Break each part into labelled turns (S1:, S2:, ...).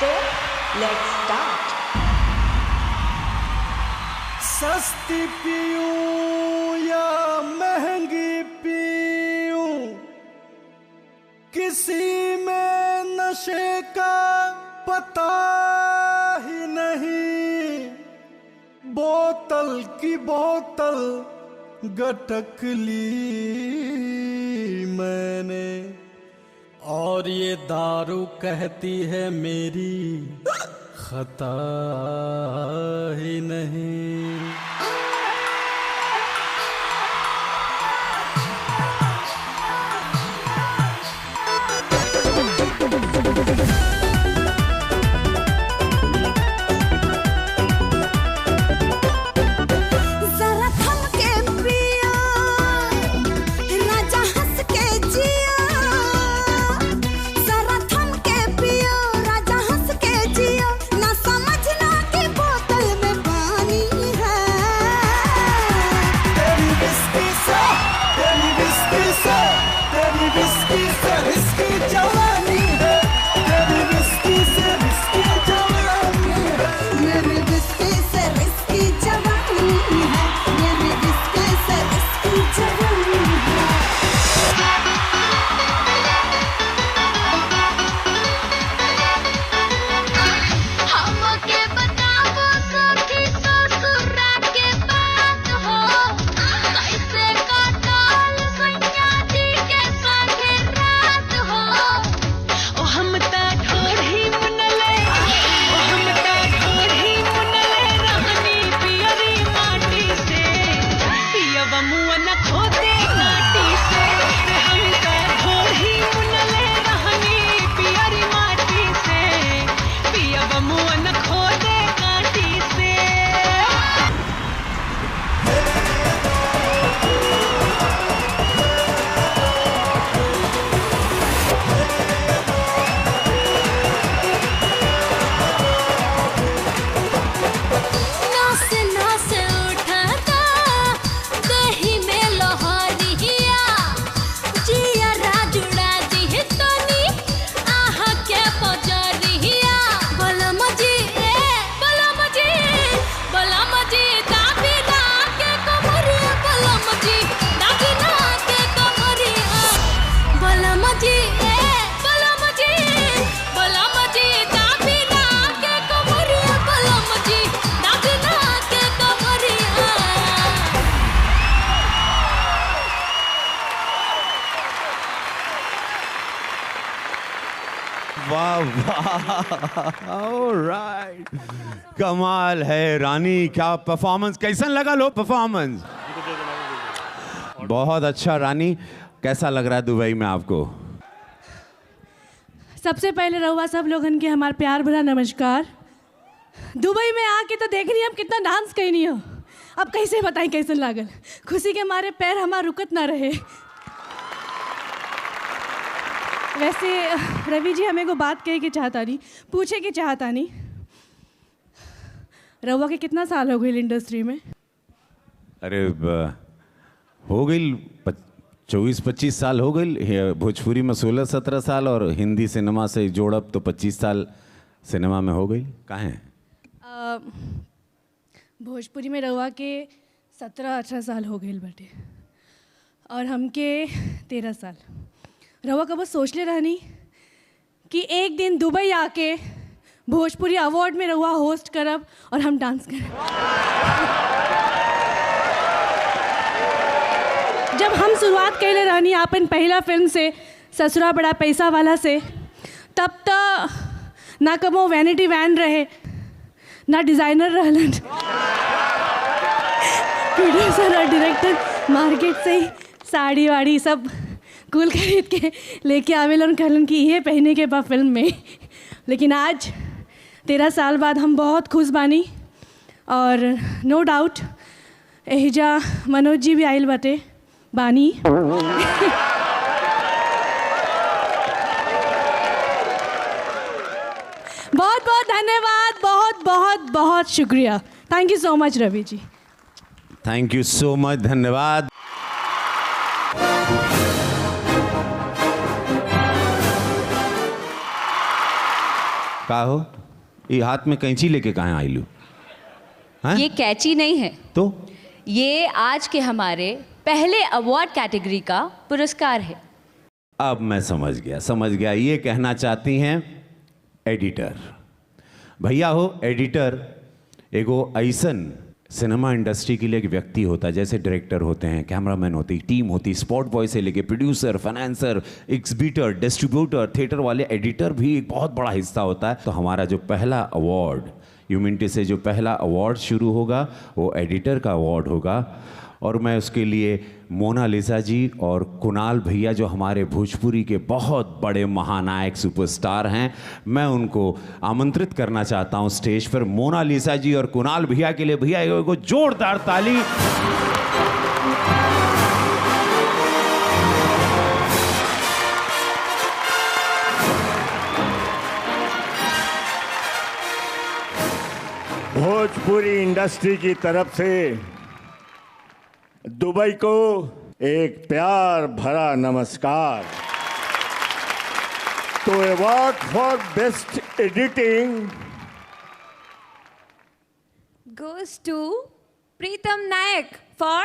S1: So let's start.
S2: सस्ती पीऊं या महंगी पीऊं, किसी में नशे का पता ही नहीं। बोतल की बोतल गटक ली मैंने, और ये दारू कहती है मेरी खता ही नहीं।
S3: ऑलराइट, कमाल है रानी, क्या परफॉर्मेंस, कैसा लगा लो परफॉर्मेंस? बहुत अच्छा रानी, कैसा लग रहा है दुबई में आपको?
S4: सबसे पहले रहुआ सब लोगन के हमार प्यार भरा नमस्कार। दुबई में आके तो देख रही हम कितना डांस कही नहीं हो, अब कैसे बताएं कैसे लागल। खुशी के मारे पैर हमार रुकत ना रहे। वैसे रवि जी हमें को बात कहे के चाहता नहीं, पूछे के चाहता नहीं, रहुआ के कितना साल हो गई इंडस्ट्री में?
S3: अरे हो गई 24-25 साल हो गई। भोजपुरी में 16-17 साल और हिंदी सिनेमा से जोड़ब तो 25 साल सिनेमा में हो गई। कहाँ हैं?
S4: भोजपुरी में रहुआ के 17-18 साल हो गए बटे, और हमके 13 साल। रहुआ कब सोचले रहनी कि एक दिन दुबई आके भोजपुरी अवार्ड में रहुआ होस्ट करब और हम डांस करब। जब हम शुरुआत कैले रहनी अपन पहला फिल्म से ससुरा बड़ा पैसा वाला से, तब तो ना कबो वैनिटी वैन रहे ना डिज़ाइनर रहलन। प्रोड्यूसर और डायरेक्टर मार्केट से ही साड़ी वाड़ी सब कुल खरीद के लेके आवेलन, कहलन कि ये पहने के बा फिल्म में। लेकिन आज 13 साल बाद हम बहुत खुश बानी, और नो डाउट एहिजा मनोज जी भी आइल बाटे बानी। बहुत बहुत धन्यवाद, बहुत बहुत बहुत शुक्रिया। Thank you so much Ravi ji.
S3: Thank you so much, धन्यवाद। का हो ये हाथ में कैंची लेके कहाँ आई लू? हैं?
S5: ये कैची नहीं है,
S3: तो
S5: ये आज के हमारे पहले अवार्ड कैटेगरी का पुरस्कार है।
S3: अब मैं समझ गया। ये कहना चाहती हैं एडिटर। भैया हो, एडिटर एगो ऐसन सिनेमा इंडस्ट्री के लिए एक व्यक्ति होता है, जैसे डायरेक्टर होते हैं, कैमरामैन होती, टीम होती, स्पॉट बॉय से लेके producer, financer, exhibitor, distributor, theatre वाले, एडिटर भी एक बहुत बड़ा हिस्सा होता है। तो हमारा जो पहला अवार्ड, यूमिनिटी से जो पहला अवार्ड शुरू होगा वो एडिटर का अवार्ड होगा। और मैं उसके लिए मोनालिसा जी और कुणाल भैया, जो हमारे भोजपुरी के बहुत बड़े महानायक सुपरस्टार हैं, मैं उनको आमंत्रित करना चाहता हूं स्टेज पर। मोनालिसा जी और कुणाल भैया के लिए भैया एगो जोरदार ताली।
S6: भोजपुरी इंडस्ट्री की तरफ से दुबई को एक प्यार भरा नमस्कार। तो award for best editing
S7: goes to Pritam Nayak for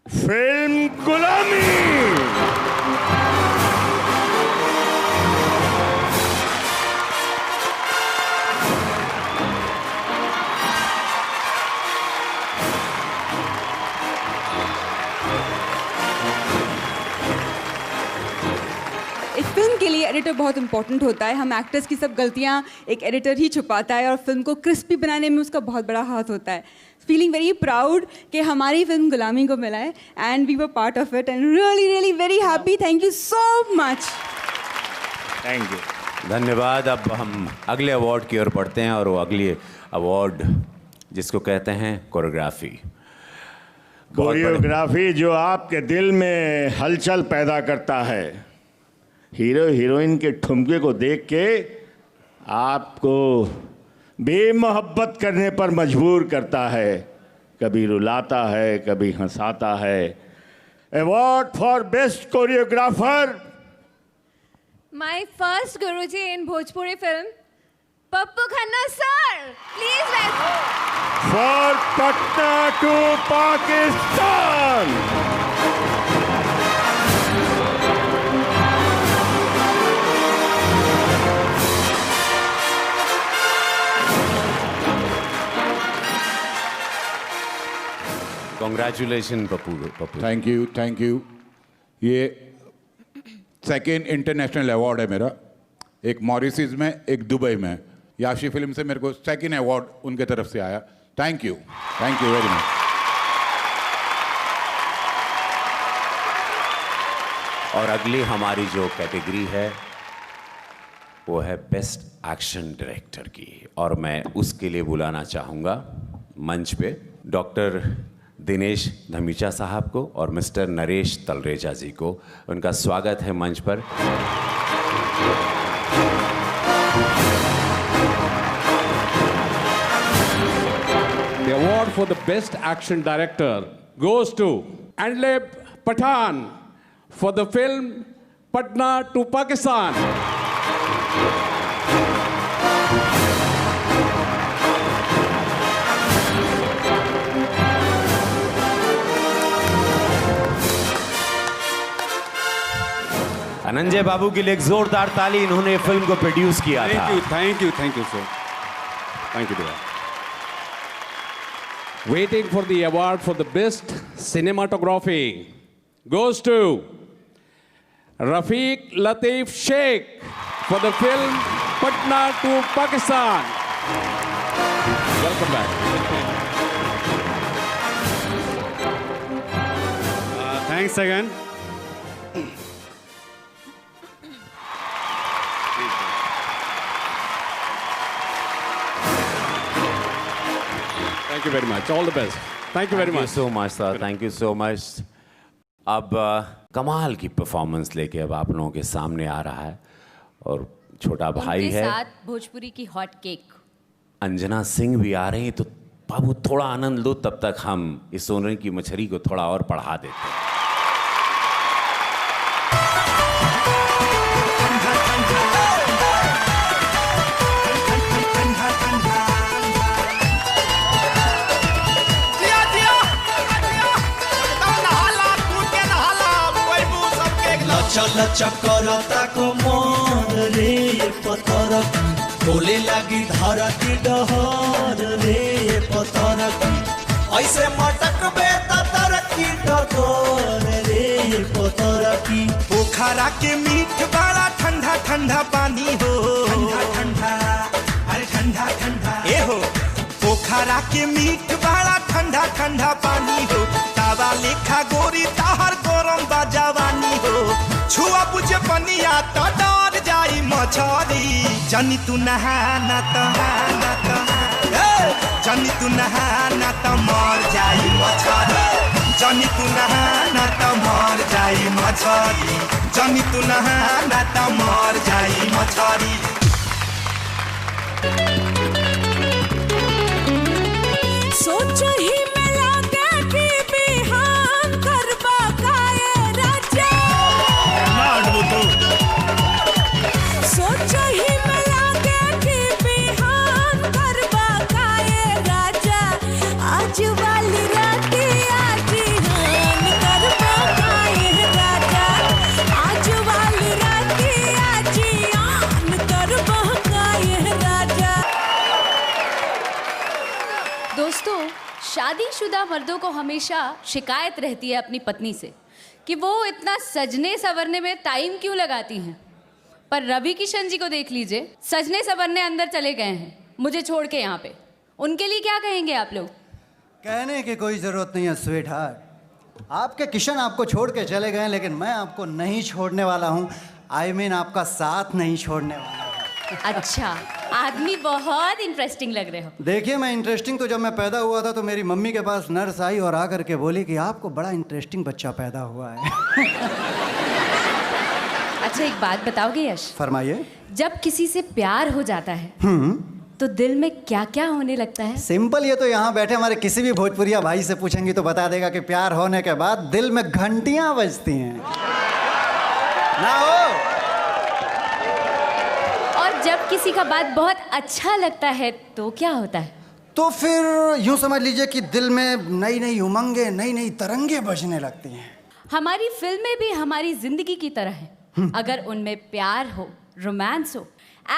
S6: film गुलामी।
S8: एक फिल्म के लिए एडिटर बहुत इंपॉर्टेंट होता है। हम एक्टर्स की सब गलतियां एक एडिटर ही छुपाता है और फिल्म को क्रिस्पी बनाने में उसका बहुत बड़ा हाथ होता है। फीलिंग वेरी प्राउड कि हमारी फिल्म गुलामी को मिला है and we were part of it and really very happy. Thank you so much.
S6: Thank you,
S3: धन्यवाद। अब हम अगले अवार्ड की ओर बढ़ते हैं और वो अगले अवार्ड जिसको कहते हैं कोरियोग्राफी।
S6: कोरियोग्राफी जो आपके दिल में हलचल पैदा करता है, हीरो हीरोइन के ठुमके को देख के आपको बेमोहब्बत करने पर मजबूर करता है, कभी रुलाता है, कभी हंसाता है। Award for best choreographer
S7: my first Guruji in Bhojpuri film, Pappu Khanna sir. Please welcome.
S6: For Patna to Pakistan.
S3: Congratulation Pappu.
S9: Thank you. ये सेकेंड इंटरनेशनल अवार्ड है मेरा, एक मॉरिशस में, एक दुबई में। याशी फिल्म से मेरे को सेकेंड अवार्ड उनके तरफ से आया। Thank you very much.
S3: और अगली हमारी जो कैटेगरी है वो है बेस्ट एक्शन डायरेक्टर की, और मैं उसके लिए बुलाना चाहूँगा मंच पे डॉक्टर दिनेश धमीचा साहब को और मिस्टर नरेश तलरेजा जी को। उनका स्वागत है मंच पर।
S10: The award for the best action director goes to Anleb Pathan for the film Patna to Pakistan.
S3: Ananjay बाबू के लिए एक जोरदार ताली, इन्होंने फिल्म को प्रोड्यूस किया था।
S10: Thank you sir. Thank you dear. Waiting for the award for the best cinematography goes to Rafiq Latif Sheikh for the film Patna to Pakistan. Welcome back. Thanks again. Thank you very much. All the best. Thank you very much.
S3: Thank you so much, sir. Thank you so much. अब कमाल की performance लेके अब आप लोगों के सामने आ रहा है और छोटा भाई
S5: उनके
S3: है,
S5: साथ भोजपुरी की हॉट केक
S3: अंजना सिंह भी आ रही हैं। तो बाबू थोड़ा आनंद लो, तब तक हम इस सोने की मछली को थोड़ा और बढ़ा देते हैं।
S11: लचा लचा करता कमर रे पतर बोले लगी धरती डहर रे पतर ऐसे मटक बेता तरकी डगर रे पतर की पोखरा के मीठ बड़ा ठंडा ठंडा पानी हो ठंडा ठंडा अरे ठंडा ठंडा ए हो पोखरा के मीठ बड़ा ठंडा ठंडा पानी हो तावा लेखा गोरी ताहर गरम बाजवानी हो छुआ बुझे पनिया तो डर जाई मछरी जनी तू नहाना तो जनी तू नहाना तो मर जाई मछरी जनी तू नहाना तो मर जाई मछरी जनी तू नहाना तो मर जाई मछरी
S12: सोच ही में लगा कि बिहान करबा काए राजा सोच ही में लगा कि बिहान करबा काए राजा आज वाली राती आज हान करबा काए राजा आज वाली राती आज हान करबा काए राजा।
S5: दोस्तों, शादीशुदा मर्दों को हमेशा शिकायत रहती है अपनी पत्नी से कि वो इतना सजने संवरने में टाइम क्यों लगाती हैं। पर रवि किशन जी को देख लीजिए, सजने संवरने अंदर चले गए हैं मुझे छोड़ के यहाँ पे। उनके लिए क्या कहेंगे आप लोग?
S13: कहने की कोई ज़रूरत नहीं है स्वीट हार्ट। आपके किशन आपको छोड़ के चले गए, लेकिन मैं आपको नहीं छोड़ने वाला हूँ। I mean, आपका साथ नहीं छोड़ने वाला।
S5: अच्छा, आदमी बहुत इंटरेस्टिंग लग रहे हो।
S13: देखिए, मैं इंटरेस्टिंग तो जब मैं पैदा हुआ था तो मेरी मम्मी के पास नर्स आई और आकर के बोली कि आपको बड़ा इंटरेस्टिंग बच्चा पैदा हुआ है।
S5: अच्छा, एक बात बताओगे यश?
S13: फरमाइए।
S5: जब किसी से प्यार हो जाता है तो दिल में क्या क्या होने लगता है?
S13: सिंपल, ये तो यहाँ बैठे हमारे किसी भी भोजपुरिया भाई से पूछेंगी तो बता देगा कि प्यार होने के बाद दिल में घंटियां बजती हैं ना हो।
S5: और जब किसी का बात बहुत अच्छा लगता है तो क्या होता है?
S13: तो फिर यूं समझ लीजिए कि दिल में नई नई उमंगे, नई नई तरंगे बजने लगती हैं।
S5: हमारी फिल्में भी हमारी जिंदगी की तरह हैं। अगर उनमें प्यार हो, रोमांस हो,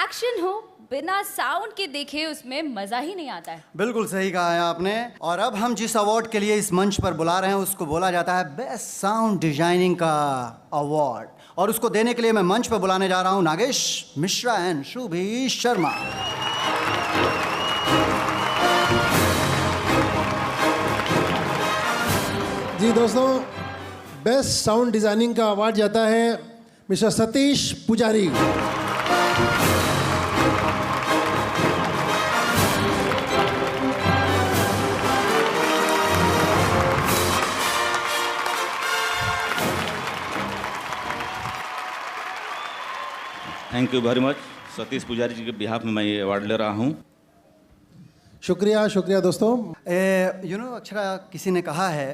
S5: एक्शन हो, बिना साउंड के देखे उसमें मजा ही नहीं आता है।
S13: बिल्कुल सही कहा है आपने। और अब हम जिस अवार्ड के लिए इस मंच पर बुला रहे हैं उसको बोला जाता है बेस्ट साउंड डिजाइनिंग का अवार्ड। और उसको देने के लिए मैं मंच पर बुलाने जा रहा हूं नागेश मिश्रा एंड शुभी शर्मा।
S14: जी दोस्तों, बेस्ट साउंड डिजाइनिंग का अवार्ड जाता है मिस्टर सतीश पुजारी।
S15: Thank you very much. Satish पुजारी जी के बिहाफ में मैं ये अवार्ड ले रहा हूँ।
S14: शुक्रिया शुक्रिया दोस्तों।
S13: अक्षरा, किसी ने कहा है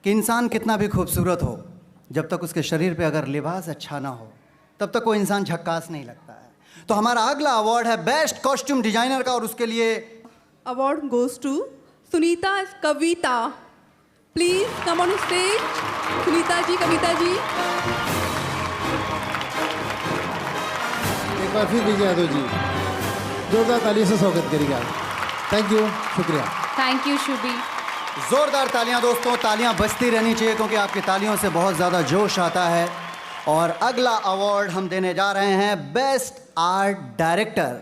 S13: कि इंसान कितना भी खूबसूरत हो, जब तक उसके शरीर पे अगर लिबास अच्छा ना हो तब तक वो इंसान झक्कास नहीं लगता है। तो हमारा अगला अवार्ड है बेस्ट कॉस्ट्यूम डिजाइनर का और उसके लिए
S16: award goes to Sunita Kavita. Please come on stage. Sunita ji, Kavita ji.
S14: एक बार फिर विजय यादव जी जोरदार ताली से स्वागत करिएगा। थैंक यू, शुक्रिया।
S5: Thank you Shubhi.
S13: जोरदार तालियां दोस्तों, तालियां बजती रहनी चाहिए क्योंकि आपकी तालियों से बहुत ज़्यादा जोश आता है। और अगला अवार्ड हम देने जा रहे हैं best art director.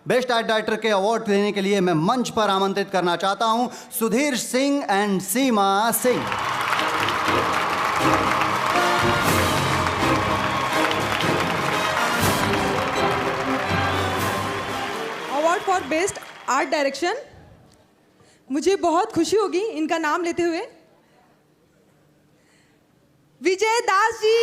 S13: Best art director के अवार्ड देने के लिए मैं मंच पर आमंत्रित करना चाहता हूं Sudhir Singh and Seema Singh.
S16: Award for best art direction. मुझे बहुत खुशी होगी इनका नाम लेते हुए। Vijay Das ji.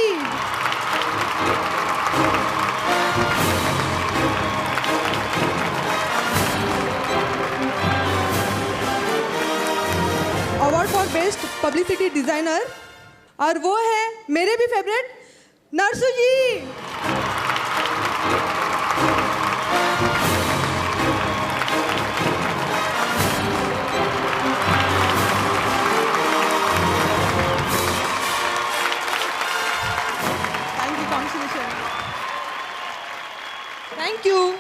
S16: Award for best publicity designer, और वो है मेरे भी favourite Narsu ji. Thank you.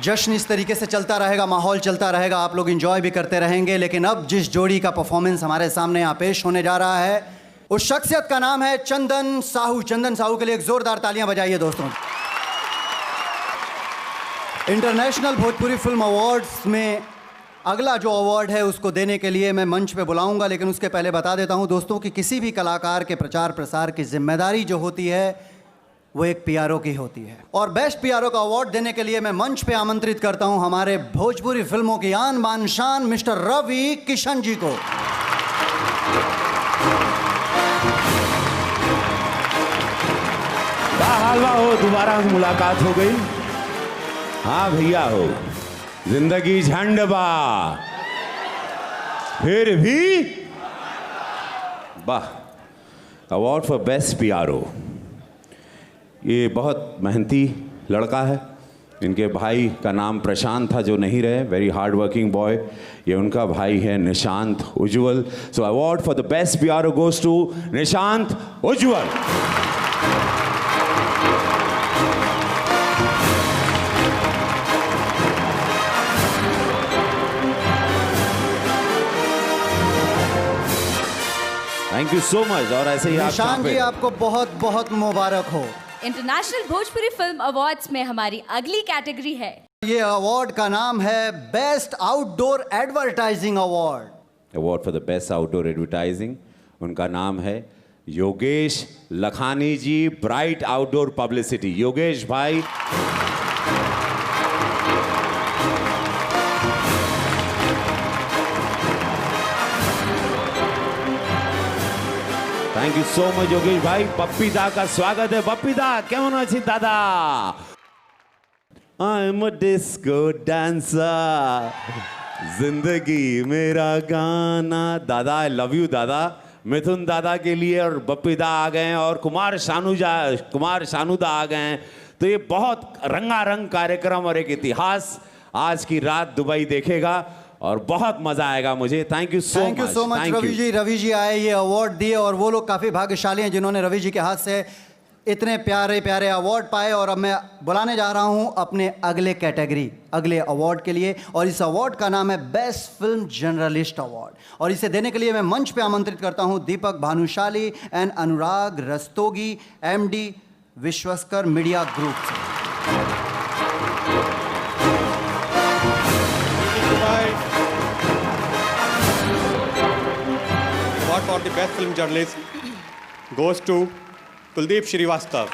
S13: जश्न इस तरीके से चलता रहेगा, माहौल चलता रहेगा, आप लोग एंजॉय भी करते रहेंगे। लेकिन अब जिस जोड़ी का परफॉर्मेंस हमारे सामने यहाँ पेश होने जा रहा है, उस शख्सियत का नाम है चंदन साहू। चंदन साहू के लिए एक जोरदार तालियां बजाइए दोस्तों। इंटरनेशनल भोजपुरी फिल्म अवार्ड्स में अगला जो अवार्ड है उसको देने के लिए मैं मंच पे बुलाऊंगा, लेकिन उसके पहले बता देता हूं दोस्तों कि किसी भी कलाकार के प्रचार प्रसार की जिम्मेदारी जो होती है वो एक पीआरओ की होती है। और बेस्ट पीआरओ का अवार्ड देने के लिए मैं मंच पे आमंत्रित करता हूं हमारे भोजपुरी फिल्मों की आन बान शान मिस्टर रवि किशन जी को।
S3: हलवा हो, दोबारा मुलाकात हो गई। हाँ भैया हो, जिंदगी झंड बा फिर भी वाह। अवार्ड फॉर बेस्ट पीआरओ, ये बहुत मेहनती लड़का है। इनके भाई का नाम प्रशांत था जो नहीं रहे, वेरी हार्ड वर्किंग बॉय। ये उनका भाई है Nishant Ujjwal. So award for the best PRO goes to Nishant Ujjwal. Thank you so much. और ऐसे ही
S13: निशांत जी आपको बहुत बहुत मुबारक हो।
S5: इंटरनेशनल भोजपुरी फिल्म अवार्ड्स में हमारी अगली कैटेगरी है,
S13: ये अवार्ड का नाम है best outdoor advertising award.
S3: Award for the best outdoor advertising, उनका नाम है योगेश लखानी जी, ब्राइट आउटडोर पब्लिसिटी। योगेश भाई thank you so much Yogesh भाई। पप्पी दा का स्वागत है। पप्पी दा केमन अच्छी दादा? I am a disco dancer, जिंदगी मेरा गाना। दादा आई लव यू दादा। मिथुन दादा के लिए और पप्पी दा आ गए हैं और कुमार शानू दा आ गए हैं। तो ये बहुत रंगारंग कार्यक्रम और एक इतिहास आज की रात दुबई देखेगा और बहुत मजा आएगा मुझे। Thank you so much
S13: Ravi ji आए, ये अवार्ड दिए और वो लोग काफ़ी भाग्यशाली हैं जिन्होंने रवि जी के हाथ से इतने प्यारे प्यारे अवार्ड पाए। और अब मैं बुलाने जा रहा हूं अपने अगले अवार्ड के लिए, और इस अवार्ड का नाम है बेस्ट फिल्म जर्नलिस्ट अवार्ड। और इसे देने के लिए मैं मंच पे आमंत्रित करता हूं Deepak Bhanushali and Anurag Rastogi, MD Vishwaskar media group से।
S17: For the best film journalist goes to Kuldeep Shrivastava.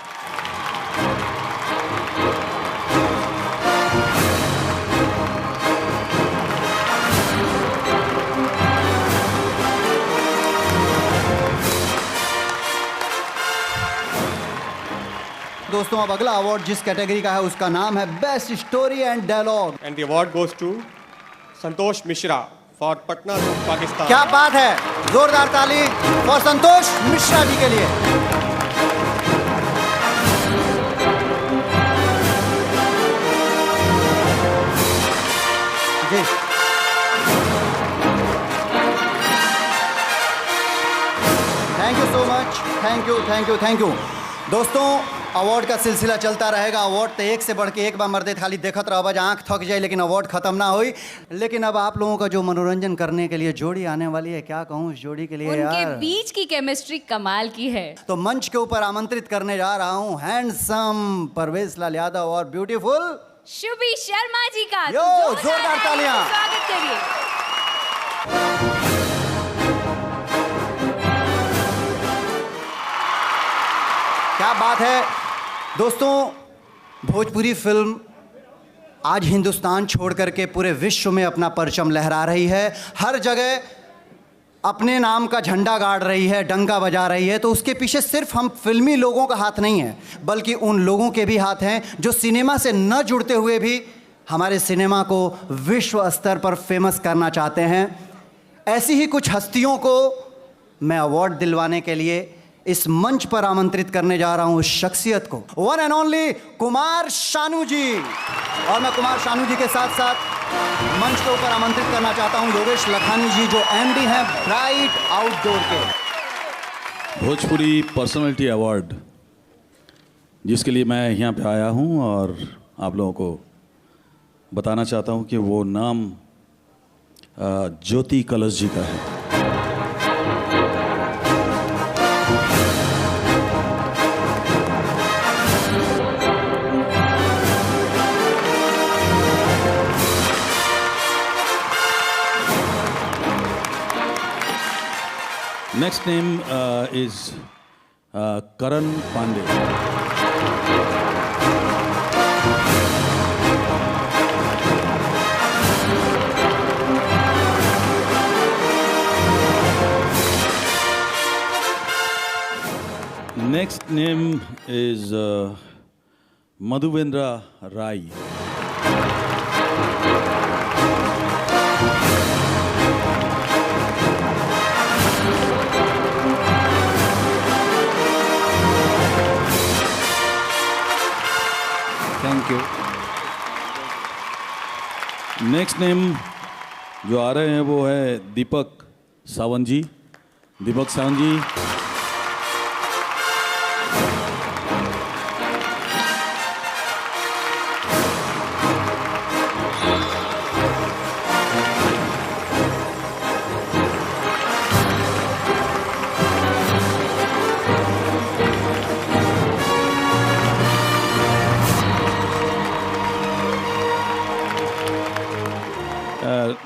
S13: दोस्तों अब अगला अवार्ड जिस कैटेगरी का है उसका नाम है best story and dialogue,
S17: And the award goes to Santosh Mishra for Patna to Pakistan.
S13: क्या बात है, जोरदार ताली फॉर संतोष मिश्रा जी के लिए। जी thank you so much, thank you. दोस्तों अवार्ड का सिलसिला चलता रहेगा। अवार्ड तो एक से बढ़ के एक बार मर्दे खाली देखत रहो, बस आँख थक जाए, लेकिन अवार्ड खत्म ना हुई। लेकिन अब आप लोगों का जो मनोरंजन करने के लिए जोड़ी आने वाली है, क्या कहूँ इस जोड़ी के लिए
S5: उनके
S13: यार,
S5: बीच की केमिस्ट्री कमाल की है।
S13: तो मंच के ऊपर आमंत्रित करने जा रहा हूँ हैंडसम परवेश लाल यादव और ब्यूटीफुल
S5: शुभी शर्मा जी का।
S13: यो, जोरदार तालियां।
S5: स्वागत करिए।
S13: क्या बात है दोस्तों, भोजपुरी फिल्म आज हिंदुस्तान छोड़ करके पूरे विश्व में अपना परचम लहरा रही है। हर जगह अपने नाम का झंडा गाड़ रही है, डंका बजा रही है। तो उसके पीछे सिर्फ हम फिल्मी लोगों का हाथ नहीं है, बल्कि उन लोगों के भी हाथ हैं जो सिनेमा से न जुड़ते हुए भी हमारे सिनेमा को विश्व स्तर पर फेमस करना चाहते हैं। ऐसी ही कुछ हस्तियों को मैं अवार्ड दिलवाने के लिए इस मंच पर आमंत्रित करने जा रहा हूं उस शख्सियत को, one and only Kumar Sanu ji. और मैं कुमार शानू जी के साथ साथ मंच के ऊपर आमंत्रित करना चाहता हूं योगेश लखानी जी, जो MD हैं ब्राइट आउटडोर के।
S18: भोजपुरी पर्सनालिटी अवार्ड जिसके लिए मैं यहाँ पे आया हूँ और आप लोगों को बताना चाहता हूँ कि वो नाम ज्योति कलश जी का है। Next name is Karan Pandey. Next name is Madhuvendra Rai.
S13: Thank you.
S18: Next name जो आ रहे हैं वो है Deepak Sawant ji. Deepak Sawant ji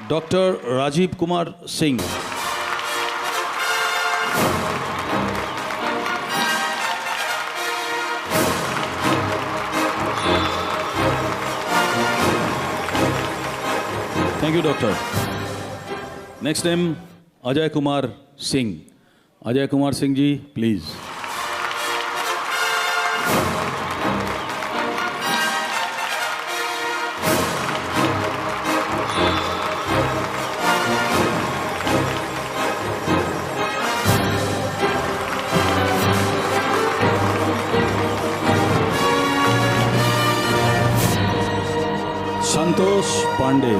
S18: doctor Rajiv Kumar Singh. Thank you doctor. Next name Ajay Kumar Singh. Ajay Kumar Singh ji please. Santosh Pandey.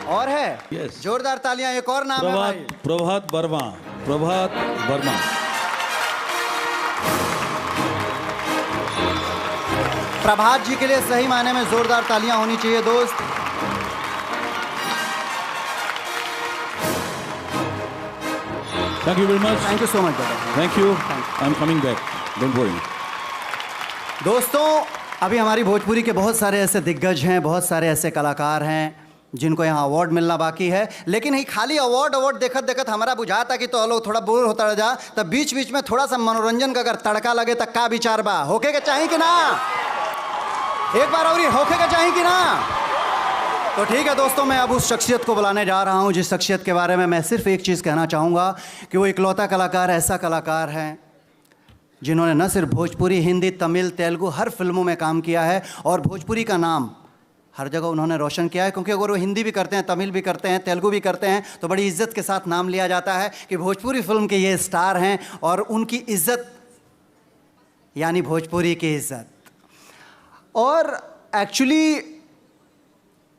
S13: और है
S18: Yes.
S13: जोरदार तालियां। एक और नाम है भाई।
S18: प्रभात वर्मा। प्रभात वर्मा।
S13: प्रभात जी के लिए सही मायने में जोरदार तालियां होनी चाहिए दोस्त।
S18: Thank you very much.
S13: Thank you so much.
S18: Thank you. I am coming back, don't worry.
S13: दोस्तों अभी हमारी भोजपुरी के बहुत सारे ऐसे दिग्गज हैं, बहुत सारे ऐसे कलाकार हैं जिनको यहाँ अवार्ड मिलना बाकी है। लेकिन ही खाली अवार्ड देखत देखत हमारा बुझाता कि तो लोग थोड़ा बोर होता जा, तब बीच बीच में थोड़ा सा मनोरंजन का अगर तड़का लगे तब का विचार बा होके के चाहिए कि ना? एक बार और होके के चाहिए कि ना? तो ठीक है दोस्तों, मैं अब उस शख्सियत को बुलाने जा रहा हूँ जिस शख्सियत के बारे में मैं सिर्फ एक चीज़ कहना चाहूँगा कि वो इकलौता कलाकार, ऐसा कलाकार है जिन्होंने न सिर्फ भोजपुरी, हिंदी, तमिल, तेलुगु हर फिल्मों में काम किया है और भोजपुरी का नाम हर जगह उन्होंने रोशन किया है। क्योंकि अगर वो हिंदी भी करते हैं, तमिल भी करते हैं, तेलुगु भी करते हैं तो बड़ी इज्जत के साथ नाम लिया जाता है कि भोजपुरी फिल्म के ये स्टार हैं और उनकी इज्जत यानी भोजपुरी की इज्जत। और एक्चुअली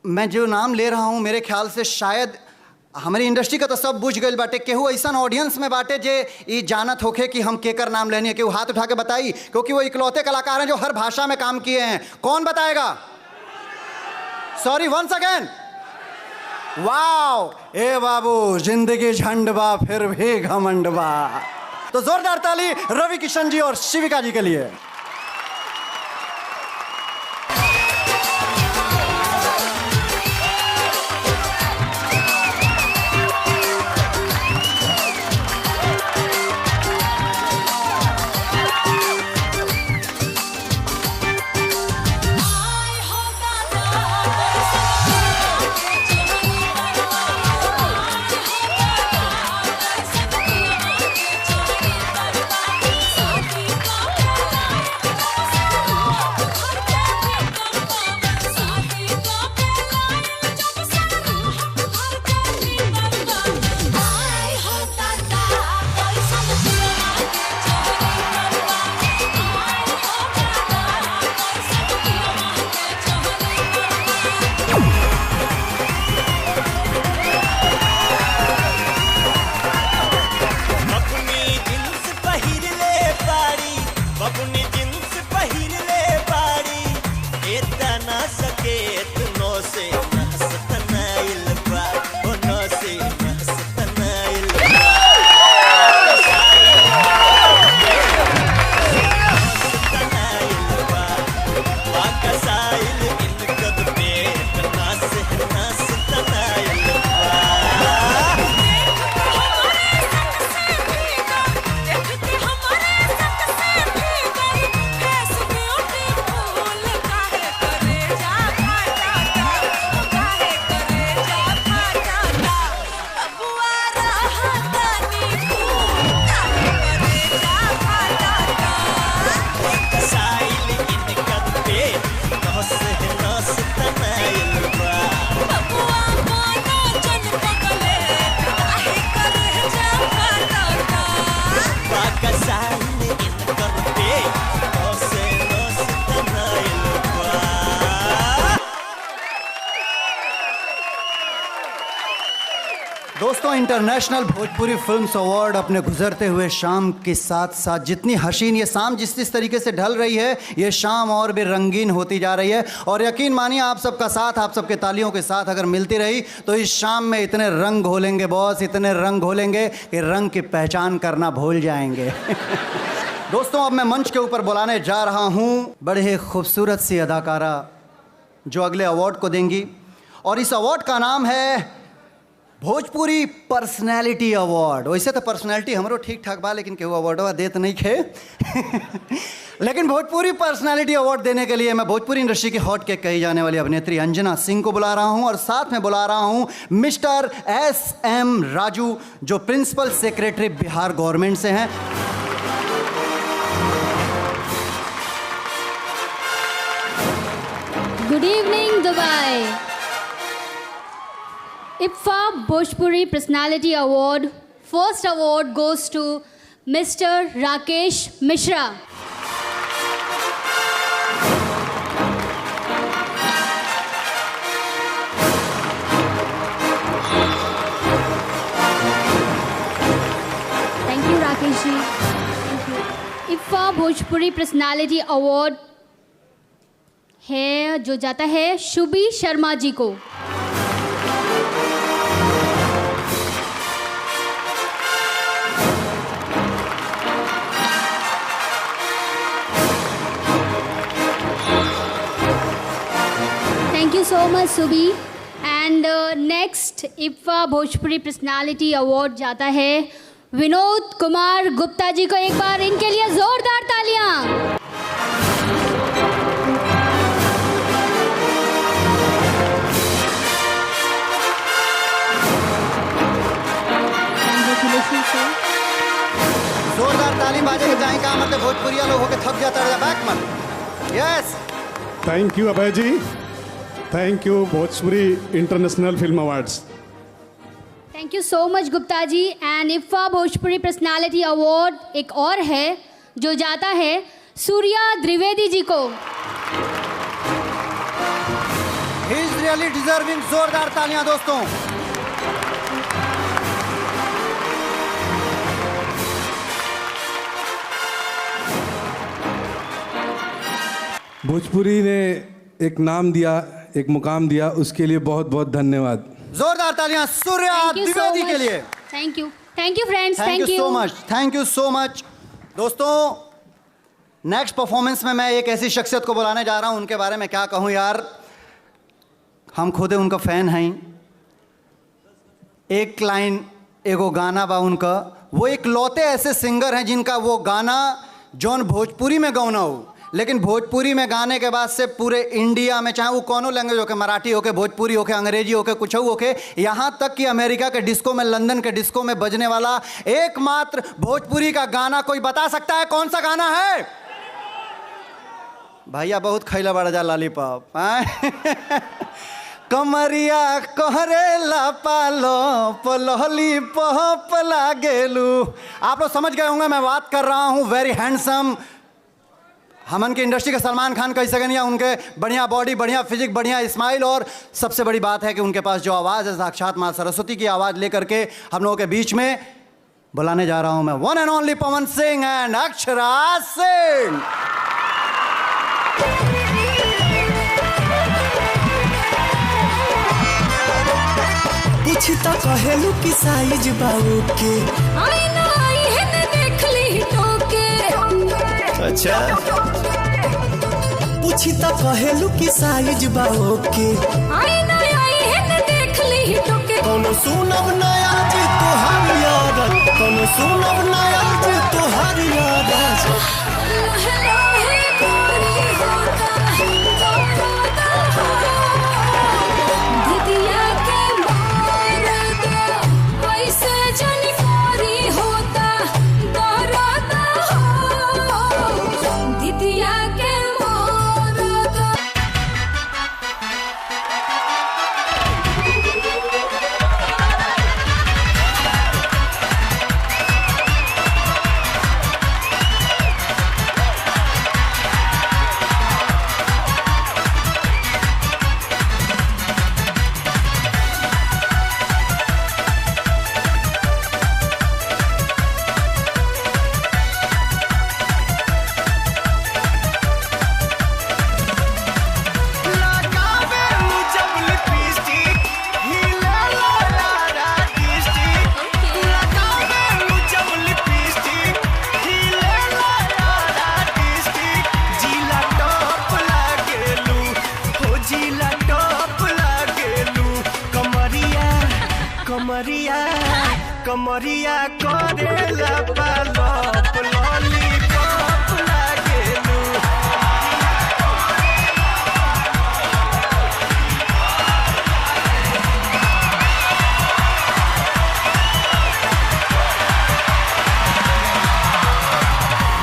S13: मैं जो नाम ले रहा हूँ मेरे ख्याल से शायद हमारी इंडस्ट्री का तो सब बुझ गई बाटे। केहू ऐसा ऑडियंस में बाटे जे ये जानत होके कि हम केकर नाम लेनी है, केहू हाथ उठा के बताई, क्योंकि वो इकलौते कलाकार हैं जो हर भाषा में काम किए हैं। कौन बताएगा? Sorry, once again. वाओ, ए बाबू जिंदगी झंडबा फिर भी घमंडबा। तो जोरदार ताली रवि किशन जी और शिविका जी के लिए। इंटरनेशनल भोजपुरी फिल्म्स अवार्ड अपने गुजरते हुए शाम के साथ साथ जितनी हसीन ये शाम जिस तरीके से ढल रही है, ये शाम और भी रंगीन होती जा रही है। और यकीन मानिए आप सबका साथ, आप सबके तालियों के साथ अगर मिलती रही तो इस शाम में इतने रंग घोलेंगे बॉस, इतने रंग घोलेंगे कि रंग की पहचान करना भूल जाएंगे। दोस्तों, अब मैं मंच के ऊपर बुलाने जा रहा हूँ बड़े ही खूबसूरत सी अदाकारा जो अगले अवार्ड को देंगी, और इस अवार्ड का नाम है भोजपुरी पर्सनैलिटी अवार्ड। वैसे तो पर्सनैलिटी हमरो ठीक ठाक बा, लेकिन केहू अवार्डवा देत नहीं खे। लेकिन भोजपुरी पर्सनैलिटी अवार्ड देने के लिए मैं भोजपुरी इंडस्ट्री की हॉट केक कही जाने वाली अभिनेत्री अंजना सिंह को बुला रहा हूं, और साथ में बुला रहा हूं मिस्टर SM राजू, जो प्रिंसिपल सेक्रेटरी बिहार गवर्नमेंट से हैं।
S19: Good evening, Dubai. IPFA Bhojpuri Personality Award. First award goes to Mr. Rakesh Mishra. Thank you, Rakesh ji. Thank you. IPFA Bhojpuri Personality Award है जो जाता है शुभी शर्मा जी को। थैंक यू सो मच सुबी। And next IPFA Bhojpuri personality award जाता है विनोद कुमार गुप्ता जी को। एक बार इनके लिए जोरदार तालियां।
S13: जोरदार ताली बाजे के जाए का मतलब भोजपुरिया लोग होके थक जाता है बैक मत। Yes,
S20: thank you Abhay ji, thank you Bhojpuri international film awards.
S19: Thank you so much Gupta ji. And IPFA Bhojpuri personality award एक और है जो जाता है सूर्या द्विवेदी जी को।
S13: He is really deserving. जोरदार तालियां दोस्तों।
S2: भोजपुरी ने एक नाम दिया, एक मुकाम दिया, उसके लिए बहुत बहुत धन्यवाद।
S13: जोरदार तालियां सूर्या द्विवेदी के लिए।
S19: Thank you friends,
S13: thank you so much, thank you so much. दोस्तों, नेक्स्ट परफॉर्मेंस में मैं एक ऐसी शख्सियत को बुलाने जा रहा हूं, उनके बारे में क्या कहूं यार, हम खुद उनका फैन हैं। एक लाइन एगो गाना बा उनका, वो एक लौते ऐसे सिंगर हैं जिनका वो गाना जौन भोजपुरी में गौना हो, लेकिन भोजपुरी में गाने के बाद से पूरे इंडिया में, चाहे वो कौनो लैंग्वेज होके, मराठी होके, भोजपुरी होके, अंग्रेजी होके, कुछ होके, यहाँ तक कि अमेरिका के डिस्को में, लंदन के डिस्को में बजने वाला एकमात्र भोजपुरी का गाना कोई बता सकता है कौन सा गाना है? भैया बहुत खैला बड़ा जा लॉलीपॉप। कमरिया कोहरेला पालो पलोली पॉप लागेलू। आप लोग समझ गए होंगे मैं बात कर रहा हूँ वेरी हैंडसम, हमन की इंडस्ट्री के सलमान खान कह सकें, या उनके बढ़िया बॉडी, बढ़िया फिजिक, बढ़िया स्माइल, और सबसे बड़ी बात है कि उनके पास जो आवाज़ है साक्षात माँ सरस्वती की आवाज़ लेकर के हम लोगों के बीच में बुलाने जा रहा हूं मैं one and only Pawan Singh and Akshara Singh.
S11: पूछता कहेलू की साइज बाबू के
S12: आईना आई है ने देख ली टोके।
S11: अच्छा, पूछता कहेलू की साइज बाबू के
S12: आईना आई है ने देख ली टोके।
S11: कोनो सुनब नया जी तोहार याद, कोनो सुनब नया जी तोहार याद।
S12: लहे लहे गोरी होता दिदिया के मारद वैसे जनी कोरी होता दर्द हो दिदिया के मारद।
S11: कमरिया करेला पालप लॉलीपॉप लागेलू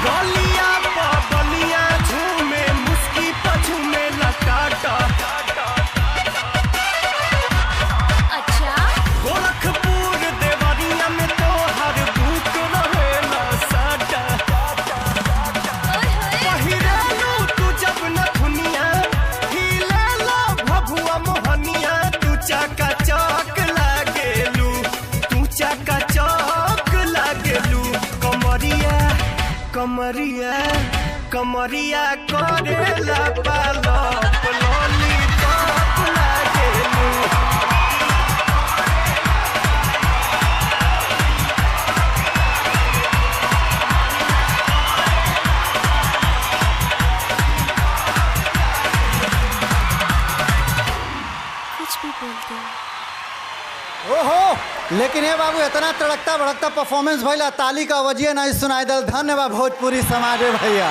S11: गलिया बलिया झूमे मुस्की पझूमे लटाटा
S12: अच्छा
S11: गोरखपुर देवरिया में तो हर भूत रहेला साटा पहिरालू तू जब नथुनिया हिलेला भभुआ मोहनिया तू चाका चौक लागेलू तू चाका चौक लागेलू कमरिया कमरिया कमरिया करेला पालप लॉलीपॉप लागेलू
S12: कुछ भी बोलते हो।
S13: ओहो लेकिन ये बाबू इतना तड़कता भड़कता परफॉर्मेंस भैया ताली का वजिए नहीं सुनाई दल। धन्यवाद भोजपुरी समाज है भैया।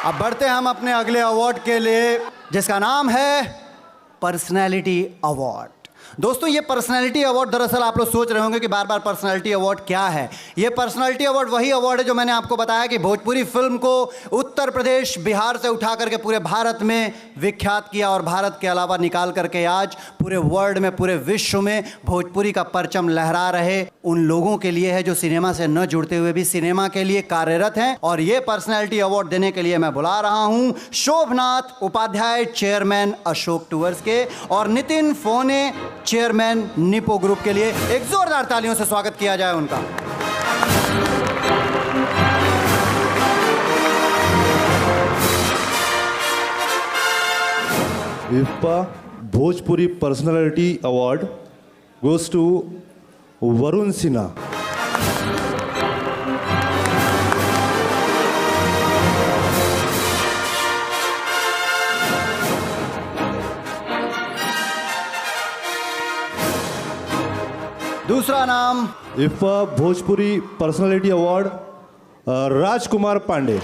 S13: अब बढ़ते हैं हम अपने अगले अवार्ड के लिए जिसका नाम है पर्सनैलिटी अवार्ड। दोस्तों ये पर्सनैलिटी अवार्ड दरअसल आप लोग सोच रहे होंगे कि बार बार पर्सनैलिटी अवार्ड क्या है। ये पर्सनैलिटी अवार्ड वही अवार्ड है जो मैंने आपको बताया कि भोजपुरी फिल्म को उत्तर प्रदेश बिहार से उठा करके पूरे भारत में विख्यात किया और भारत के अलावा निकाल करके आज पूरे वर्ल्ड में पूरे विश्व में भोजपुरी का परचम लहरा रहे उन लोगों के लिए है जो सिनेमा से न जुड़ते हुए भी सिनेमा के लिए कार्यरत हैं। और ये पर्सनैलिटी अवार्ड देने के लिए मैं बुला रहा हूं शोभनाथ उपाध्याय चेयरमैन अशोक टूअर्स के और Nitin phone chairman Nipo group के लिए एक जोरदार तालियों से स्वागत किया जाए उनका।
S21: IFPA Bhojpuri personality award goes to Varun Sinha.
S13: दूसरा नाम
S21: IFPA Bhojpuri personality award Rajkumar Pandey.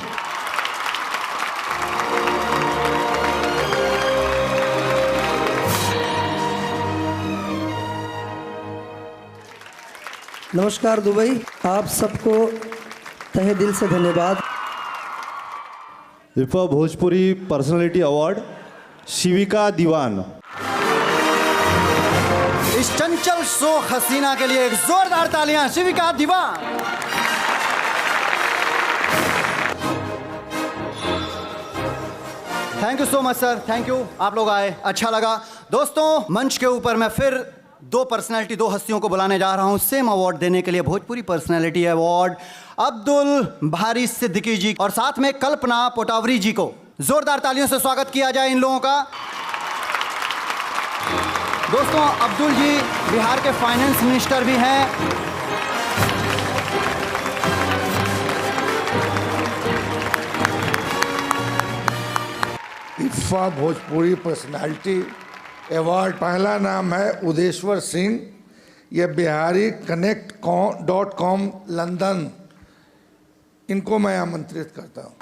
S22: नमस्कार दुबई, आप सबको तहे दिल से धन्यवाद।
S21: IFPA Bhojpuri personality award Shivika Deewan.
S13: इस चंचल सो हसीना के लिए एक जोरदार तालियां Shivika Deewan. Thank you so much sir, thank you, आप लोग आए, अच्छा लगा। दोस्तों मंच के ऊपर मैं फिर दो पर्सनालिटी, दो हस्तियों को बुलाने जा रहा हूं सेम अवार्ड देने के लिए, भोजपुरी पर्सनालिटी अवार्ड अब्दुल भारी सिद्दीकी जी और साथ में कल्पना पोटावरी जी को जोरदार तालियों से स्वागत किया जाए इन लोगों का। दोस्तों अब्दुल जी बिहार के फाइनेंस मिनिस्टर भी हैं।
S23: IFPA भोजपुरी पर्सनालिटी अवार्ड पहला नाम है उदेश्वर सिंह, ये बिहारी connect.com लंदन, इनको मैं आमंत्रित करता हूँ।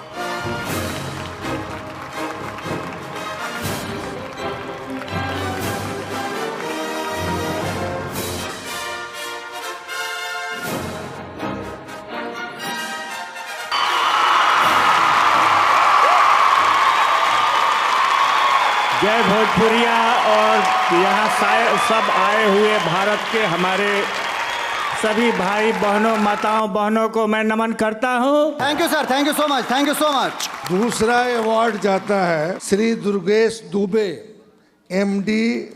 S6: जय भोजपुरिया और यहाँ सब आए हुए भारत के हमारे सभी भाई बहनों माताओं बहनों को मैं नमन करता हूँ।
S13: Thank you sir, thank you so much, thank you so much.
S23: दूसरा अवार्ड जाता है श्री दुर्गेश दुबे, MD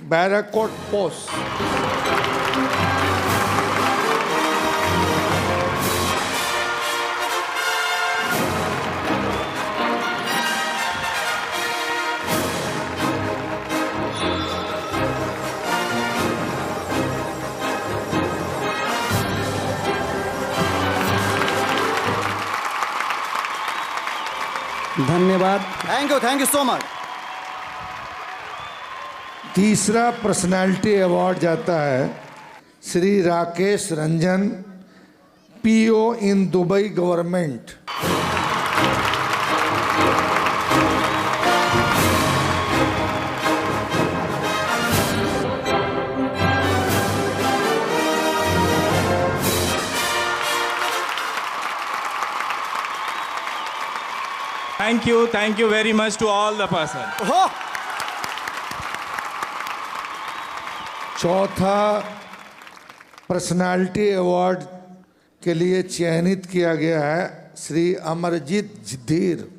S23: बैराकोट पोस्ट।
S22: धन्यवाद।
S13: Thank you so much.
S23: तीसरा पर्सनालिटी अवार्ड जाता है Shri Rakesh Ranjan, PO in Dubai government.
S1: Thank you very much to all the person.
S23: चौथा personality award के लिए चयनित किया गया है श्री अमरजीत धीर।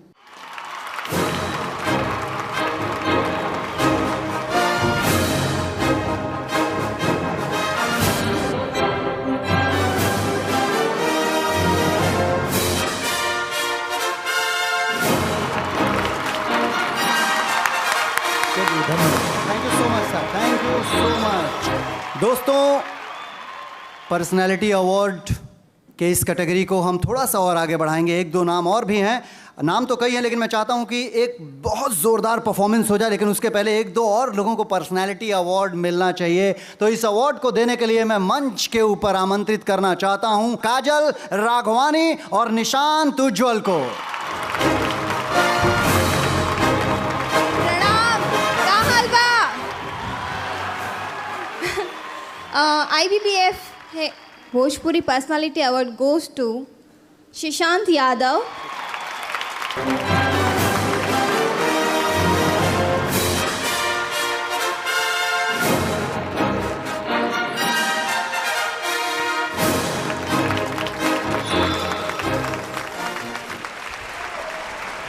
S13: Thank you so much sir, thank you so much. दोस्तों, पर्सनैलिटी अवार्ड के इस कैटेगरी को हम थोड़ा सा और आगे बढ़ाएंगे। एक दो नाम और भी हैं, नाम तो कई हैं, लेकिन मैं चाहता हूं कि एक बहुत ज़ोरदार परफॉर्मेंस हो जाए, लेकिन उसके पहले एक दो और लोगों को पर्सनैलिटी अवार्ड मिलना चाहिए। तो इस अवार्ड को देने के लिए मैं मंच के ऊपर आमंत्रित करना चाहता हूं काजल राघवानी और निशांत उज्ज्वल को।
S7: IBPF है Bhojpuri personality award goes to Shishant Yadav,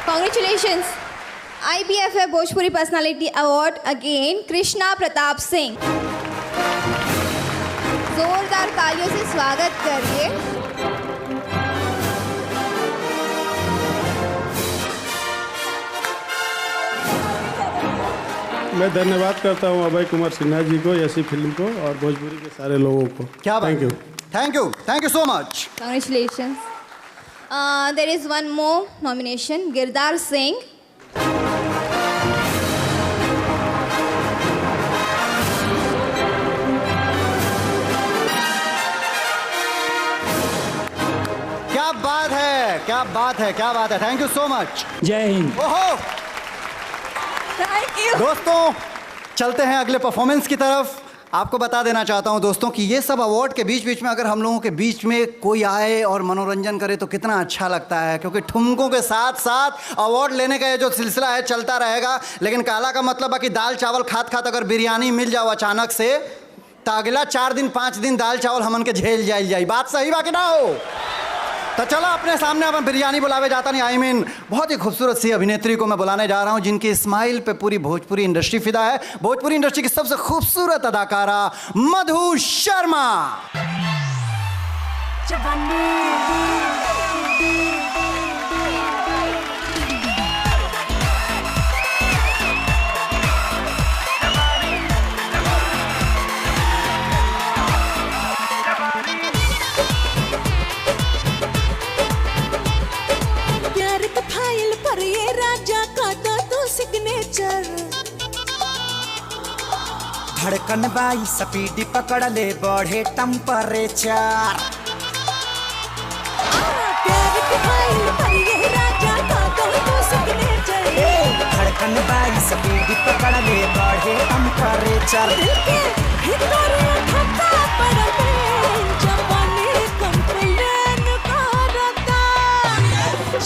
S7: Congratulations. IBFF Bhojpuri personality award again Krishna Pratap Singh. जोरदार तालियों से स्वागत करिए।
S20: मैं धन्यवाद करता हूं अभय कुमार सिन्हा जी को, ऐसी फिल्म को और भोजपुरी के सारे लोगों को।
S13: क्या बात। Thank you so much.
S7: Congratulations. There is one more nomination, Girdar Singh.
S13: क्या बात है। Thank you so much.
S4: जय हिंद।
S13: ओहो,
S7: थैंक यू।
S13: दोस्तों, चलते हैं अगले परफॉर्मेंस की तरफ। आपको बता देना चाहता हूं दोस्तों कि ये सब अवार्ड के बीच बीच में अगर हम लोगों के बीच में कोई आए और मनोरंजन करे तो कितना अच्छा लगता है, क्योंकि ठुमकों के साथ साथ अवार्ड लेने का ये जो सिलसिला है चलता रहेगा। लेकिन काला का मतलब है कि दाल चावल खात खात अगर बिरयानी मिल जाओ अचानक से तो अगला 4 दिन 5 दिन दाल चावल हमन के झेल जाई। बात सही बाकी ना हो तो चलो अपने सामने अपन बिरयानी बुलावे जाता नहीं। बहुत ही खूबसूरत सी अभिनेत्री को मैं बुलाने जा रहा हूं जिनकी स्माइल पे पूरी भोजपुरी इंडस्ट्री फिदा है। भोजपुरी इंडस्ट्री की सबसे खूबसूरत अदाकारा मधु शर्मा।
S11: धड़कन बाई स्पीड पकड़ ले बढ़े टेम्परेचर। धड़कन बाई स्पीड पकड़ ले बढ़े टेम्परेचर।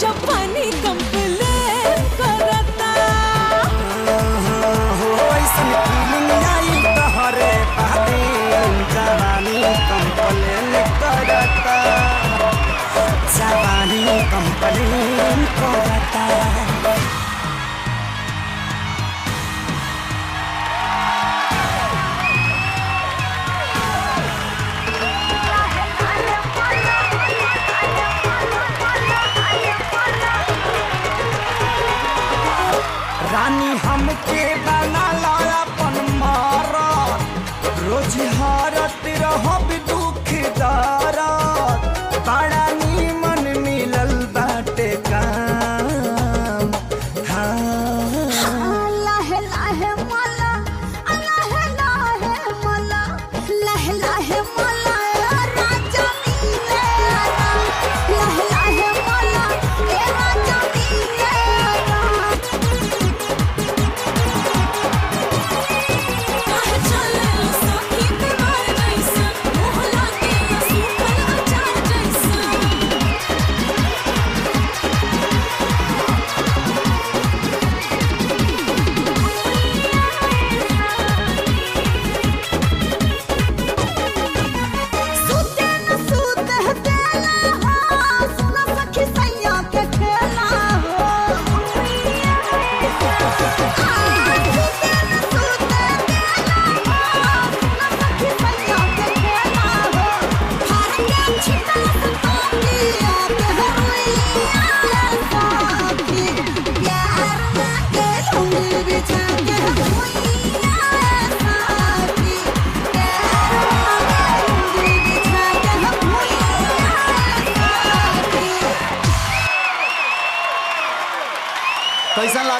S12: जापानी कंप्लेन करता
S11: ऐसन फीलिंग आई तोहरे बादे जवानी कंप्लेन करता। जवानी कंप्लेन करता। रानी हमके बना लाया पन मारा, रोज हारत रहब दुखदारा। बड़ा नीमन मिलल बाटे काम, हाँ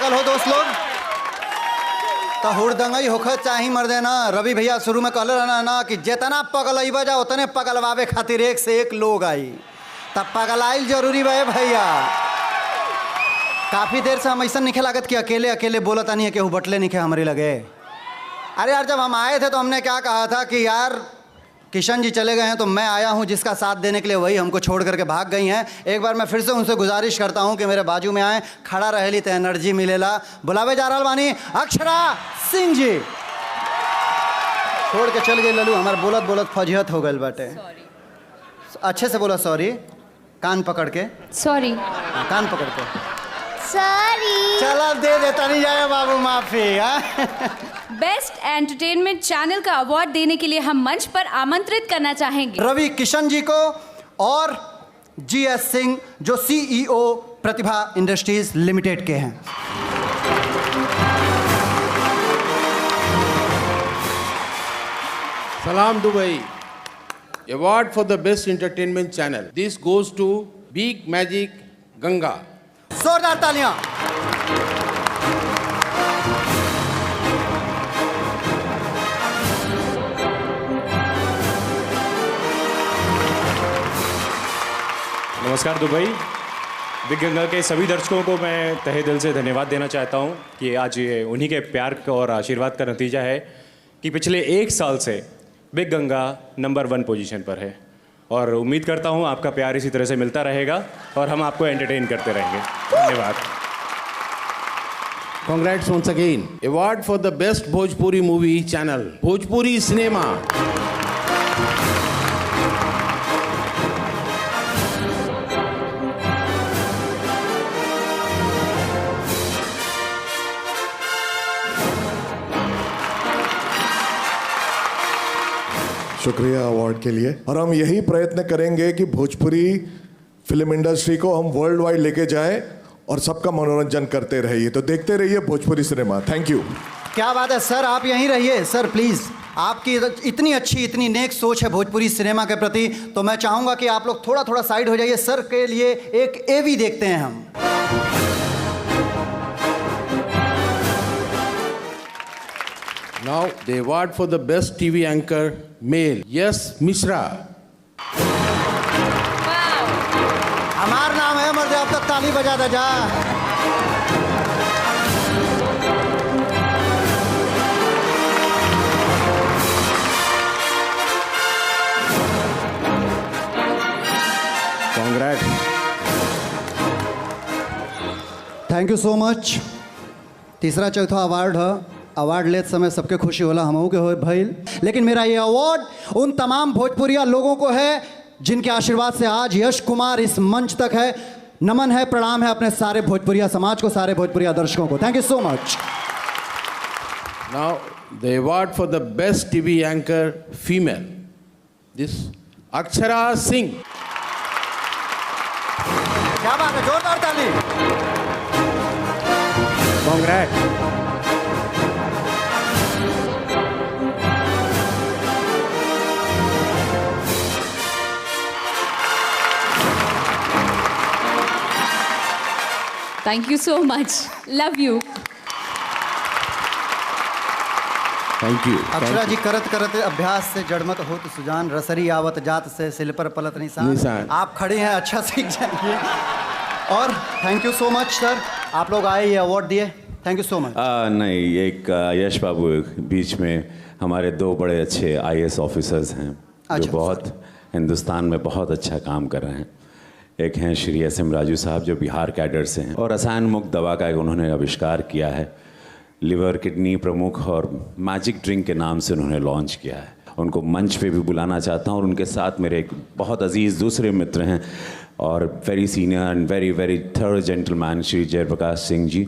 S13: पागल हो दोस्त लोग? तो हुड़दंगई होखत चाही मर्दे ना। रवि भैया शुरू में कहले रहना ना कि जितना पगलई बजा उतने पगलवावे खातिर एक से एक लोग आई। तब पगलाइल जरूरी बा भैया। काफ़ी देर से हम ऐसा नहीं लागत कि अकेले अकेले बोलत नहीं है कि बटले नहीं हमारे लगे। अरे यार जब हम आए थे तो हमने क्या कहा था कि यार किशन जी चले गए हैं तो मैं आया हूं जिसका साथ देने के लिए, वही हमको छोड़ करके भाग गई हैं। एक बार मैं फिर से उनसे गुजारिश करता हूं कि मेरे बाजू में आए, खड़ा रहेली तो एनर्जी मिलेला। बुलावे जा रहा बानी अक्षरा सिंह जी। छोड़ के चल गई ललू, हमारे बोलत बोलत फजियत हो गई बाटे। अच्छे से बोला सॉरी, कान पकड़ के
S5: सॉरी,
S13: कान पकड़ के
S7: सॉरी।
S13: चला दे देता नहीं जाएगा बाबू माफी।
S5: बेस्ट एंटरटेनमेंट चैनल का अवार्ड देने के लिए हम मंच पर आमंत्रित करना चाहेंगे
S13: रवि किशन जी को और जीएस सिंह जो सीईओ प्रतिभा इंडस्ट्रीज लिमिटेड के हैं।
S4: Salam Dubai. Award for the best entertainment channel. This goes to Big Magic Ganga.
S13: जोरदार तालियां।
S17: नमस्कार दुबई। बिग गंगा के सभी दर्शकों को मैं तहे दिल से धन्यवाद देना चाहता हूं कि आज ये उन्हीं के प्यार और आशीर्वाद का नतीजा है कि पिछले 1 साल से बिग गंगा नंबर 1 पोजीशन पर है। और उम्मीद करता हूं आपका प्यार इसी तरह से मिलता रहेगा और हम आपको एंटरटेन करते रहेंगे। धन्यवाद।
S4: Congrats once again. Award for the best Bhojpuri movie channel. Bhojpuri Cinema.
S8: शुक्रिया अवार्ड के लिए। और हम यही प्रयत्न करेंगे कि भोजपुरी फिल्म इंडस्ट्री को हम वर्ल्ड वाइड लेके जाएं और सबका मनोरंजन करते रहिए। तो देखते रहिए भोजपुरी सिनेमा। Thank you.
S13: क्या बात है सर, आप यहीं रहिए सर प्लीज़। आपकी इतनी अच्छी इतनी नेक सोच है भोजपुरी सिनेमा के प्रति, तो मैं चाहूँगा कि आप लोग थोड़ा थोड़ा साइड हो जाइए। सर के लिए एक एवी देखते हैं हम।
S4: Now the award for the best TV anchor male. Yes, Mishra.
S13: हमार नाम है मर्द, अब तक ताली बजा दे जा।
S4: Congrats.
S13: Thank you so much. तीसरा चौथा अवार्ड है। अवार्ड लेते समय सबके खुशी होला, हमहू के हो भइल। लेकिन मेरा ये अवार्ड उन तमाम भोजपुरिया लोगों को है जिनके आशीर्वाद से आज यश कुमार इस मंच तक है। नमन है, प्रणाम है अपने सारे भोजपुरिया समाज को, सारे भोजपुरिया दर्शकों को। Thank you so much.
S4: Now the award for the best TV anchor female. This Akshara Singh.
S13: क्या बात है, जोरदार ताली।
S4: Congrats.
S5: Thank you so much, love you.
S4: Thank you.
S13: Akshara ji करत करत अभ्यास से जड़मत होत सुजान, रसरी आवत जात से सिल पर पलत निशान। आप खड़े हैं, अच्छा सीख जाएंगे। और thank you so much sir, आप लोग आए ये अवार्ड दिए, थैंक यू सो मच।
S3: नहीं, एक यश बाबू बीच में हमारे 2 बड़े अच्छे IAS ऑफिसर्स हैं जो बहुत हिंदुस्तान में बहुत अच्छा काम कर रहे हैं। एक हैं श्री SM राजू साहब जो बिहार कैडर से हैं और रसायन मुक्त दवा का एक उन्होंने आविष्कार किया है। लिवर किडनी प्रमुख और मैजिक ड्रिंक के नाम से उन्होंने लॉन्च किया है। उनको मंच पे भी बुलाना चाहता हूँ। और उनके साथ मेरे एक बहुत अजीज़ दूसरे मित्र हैं और very senior and very very third gentleman Shri Jayprakash Singh ji.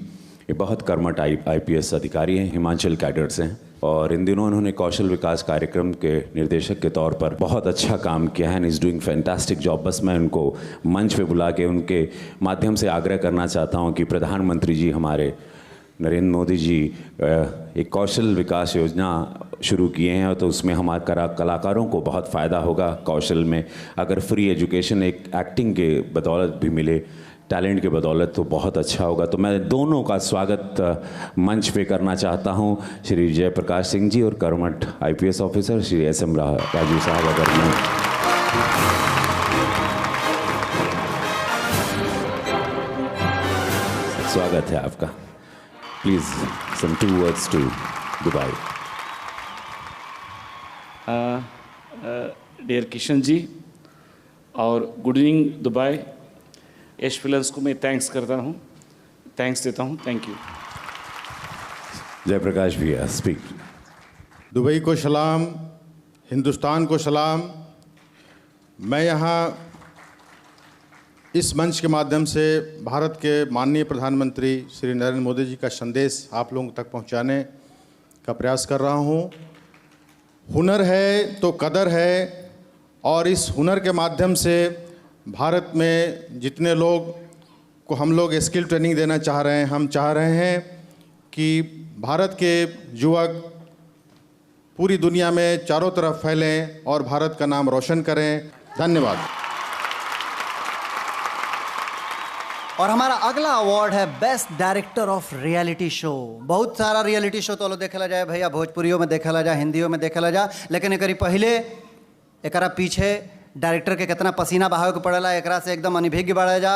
S3: ये बहुत कर्मठ IPS अधिकारी हैं, हिमाचल कैडर से हैं और इन दिनों उन्होंने कौशल विकास कार्यक्रम के निर्देशक के तौर पर बहुत अच्छा काम किया है and is doing fantastic job. बस मैं उनको मंच पे बुला के उनके माध्यम से आग्रह करना चाहता हूँ कि प्रधानमंत्री जी हमारे नरेंद्र मोदी जी एक कौशल विकास योजना शुरू किए हैं तो उसमें हमारे कलाकारों को बहुत फ़ायदा होगा। कौशल में अगर फ्री एजुकेशन एक एक्टिंग के बदौलत भी मिले टैलेंट के बदौलत तो बहुत अच्छा होगा। तो मैं दोनों का स्वागत मंच पे करना चाहता हूं, श्री जयप्रकाश सिंह जी और कर्मठ IPS officer Shri SM Raju sahab. अगर मैं स्वागत है आपका। Please some 2 words to Dubai.
S9: Dear Kishan ji और good evening Dubai. Yash films को मैं थैंक्स देता हूँ। Thank you.
S3: जयप्रकाश भैया स्पीक।
S10: दुबई को सलाम, हिंदुस्तान को सलाम। मैं यहाँ इस मंच के माध्यम से भारत के माननीय प्रधानमंत्री श्री नरेंद्र मोदी जी का संदेश आप लोगों तक पहुँचाने का प्रयास कर रहा हूँ। हुनर है तो कदर है, और इस हुनर के माध्यम से भारत में जितने लोग को हम लोग स्किल ट्रेनिंग देना चाह रहे हैं, हम चाह रहे हैं कि भारत के युवक पूरी दुनिया में चारों तरफ फैलें और भारत का नाम रोशन करें। धन्यवाद।
S13: और हमारा अगला अवार्ड है best director of reality show. बहुत सारा रियलिटी शो तो देखला जाए भैया, भोजपुरियों में देखला जाए, हिंदियों में देखला जाए, लेकिन एकरी पहले एकरा पीछे डायरेक्टर के कितना पसीना बहावे के पड़ेला, एकरा से एकदम अनिभिज्ञ बढ़ा जा,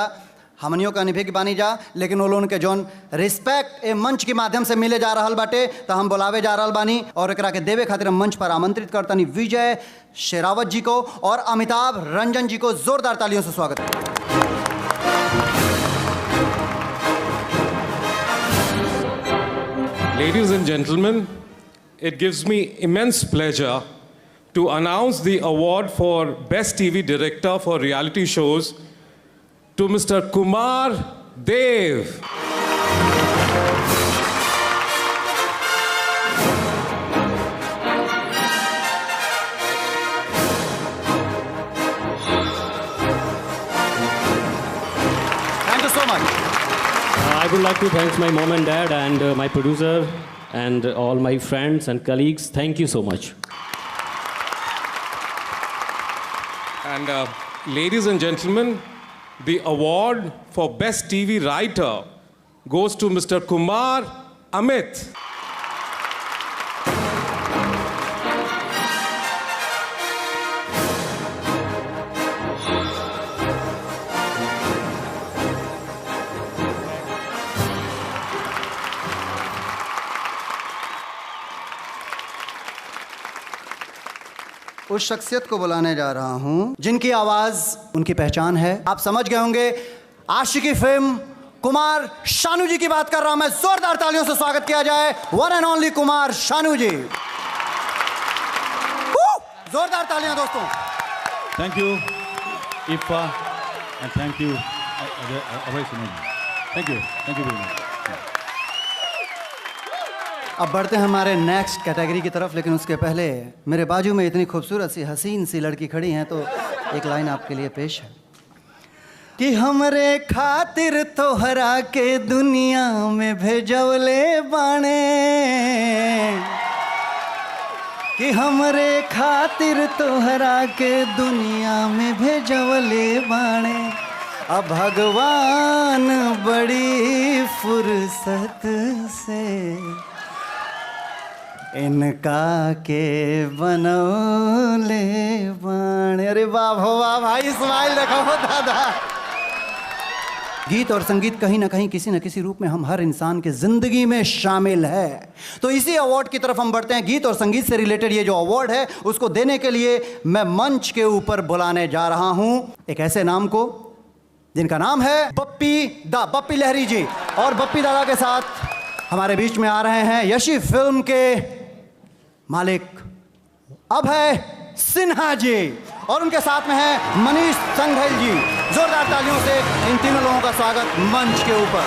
S13: हमनियों का अनिभिज्ञ बानी जा। लेकिन वो लोगन के जौन रिस्पेक्ट ए मंच के माध्यम से मिले जा रहल बाटे, तो हम बुलावे जा रहल बानी और एकरा के देवे खातिर हम मंच पर आमंत्रित करतानी विजय शेरावत जी को और अमिताभ रंजन जी को। जोरदार तालियों से स्वागत है।
S15: Ladies and gentlemen, it gives me immense pleasure to announce the award for Best TV Director for Reality Shows to Mr. Kumar Dev.
S13: Thank you so much.
S24: I would like to thank my mom and dad and my producer and all my friends and colleagues. Thank you so much.
S15: And ladies and gentlemen, the award for Best TV Writer goes to Mr. Kumar Amit.
S13: उस शख्सियत को बुलाने जा रहा हूं जिनकी आवाज उनकी पहचान है। आप समझ गए होंगे, आशिकी फिल्म कुमार शानू जी की बात कर रहा हूं मैं। जोरदार तालियों से स्वागत किया जाए one and only Kumar Sanu ji. जोरदार तालियां दोस्तों।
S18: Thank you IFFA and thank you Abhay Sinha ji. Thank you very much.
S13: अब बढ़ते हैं हमारे नेक्स्ट कैटेगरी की तरफ, लेकिन उसके पहले मेरे बाजू में इतनी खूबसूरत सी हसीन सी लड़की खड़ी हैं, तो एक लाइन आपके लिए पेश है कि हमरे खातिर तोहरा के दुनिया में भेजवले बाणे, कि हमरे खातिर तोहरा के दुनिया में भेजवले बाणे। अब भगवान बड़ी फुर्सत से इनका के बनौले बाण। अरे वाह वाह भाई, स्माइल देखो दादा। गीत और संगीत कहीं ना कहीं किसी न किसी रूप में हम हर इंसान के जिंदगी में शामिल है। तो इसी अवार्ड की तरफ हम बढ़ते हैं। गीत और संगीत से रिलेटेड ये जो अवार्ड है उसको देने के लिए मैं मंच के ऊपर बुलाने जा रहा हूं एक ऐसे नाम को जिनका नाम है बप्पी लहरी जी। और बप्पी दादा के साथ हमारे बीच में आ रहे हैं यशी फिल्म के मालिक अभय सिन्हा जी, और उनके साथ में है मनीष संघल जी। जोरदार तालियों से इन तीनों लोगों का स्वागत मंच के ऊपर।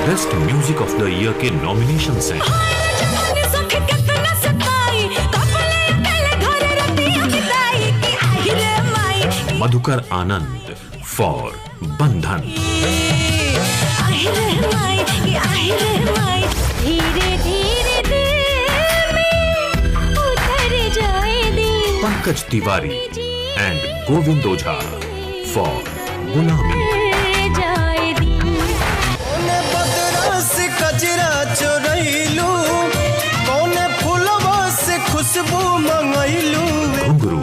S25: Best music of the year के नॉमिनेशन हैं मधुकर आनंद फॉर बंधन, Pankaj Tiwari and Govind Ojha for Gulami.
S11: कौने बदरा से कजरा चोरैलू, कौने फूलवा से खुशबू मंगैलू।
S25: Ghungru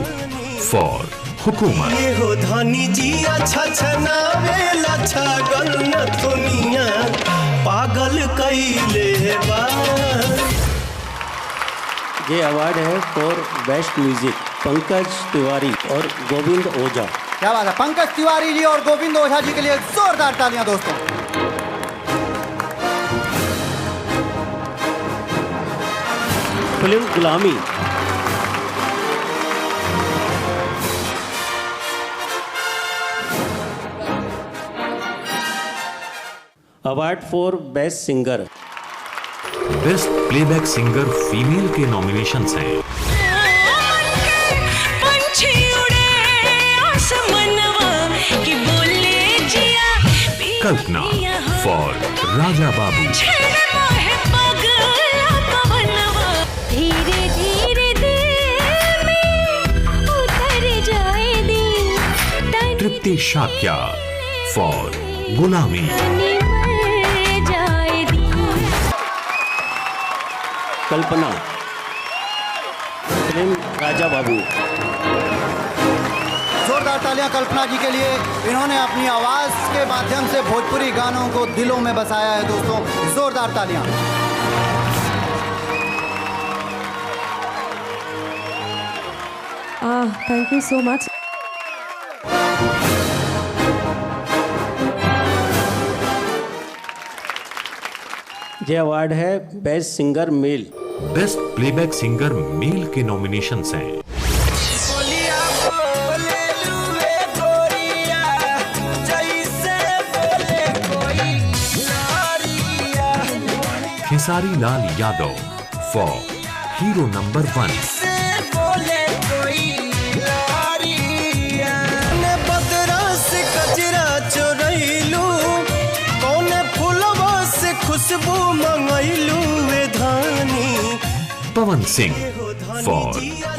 S25: for Hukumat.
S11: ये हो धनी जी अच्छा छनावेला छागल न दुनिया पागल कैले बा।
S24: ये अवार्ड है for best music Pankaj Tiwari और गोविंद ओझा।
S13: क्या बात है, पंकज तिवारी जी और गोविंद ओझा जी के लिए जोरदार तालियां दोस्तों।
S24: फिल्म गुलामी award for best singer.
S25: Best playback singer female के नॉमिनेशंस हैं कल्पना फॉर राजा बाबू,
S12: धीरे धीरे दिल में उतर जाए दिन,
S25: तृप्ति शाक्या फॉर गुलामी,
S12: जाए दिन।
S24: कल्पना फिल्म राजा बाबू।
S13: जोरदार तालियां कल्पना जी के लिए, इन्होंने अपनी आवाज के माध्यम से भोजपुरी गानों को दिलों में बसाया है दोस्तों। जोरदार तालियां।
S21: Thank you so much.
S24: ये अवार्ड है best singer male.
S25: Best playback singer male के नॉमिनेशंस हैं Khesari Lal Yadav for hero number 1,
S11: बदरा से कजरा चोरैलू, कौने फूलवा से खुशबू मंगैलू। वे धानी
S25: पवन सिंह फॉर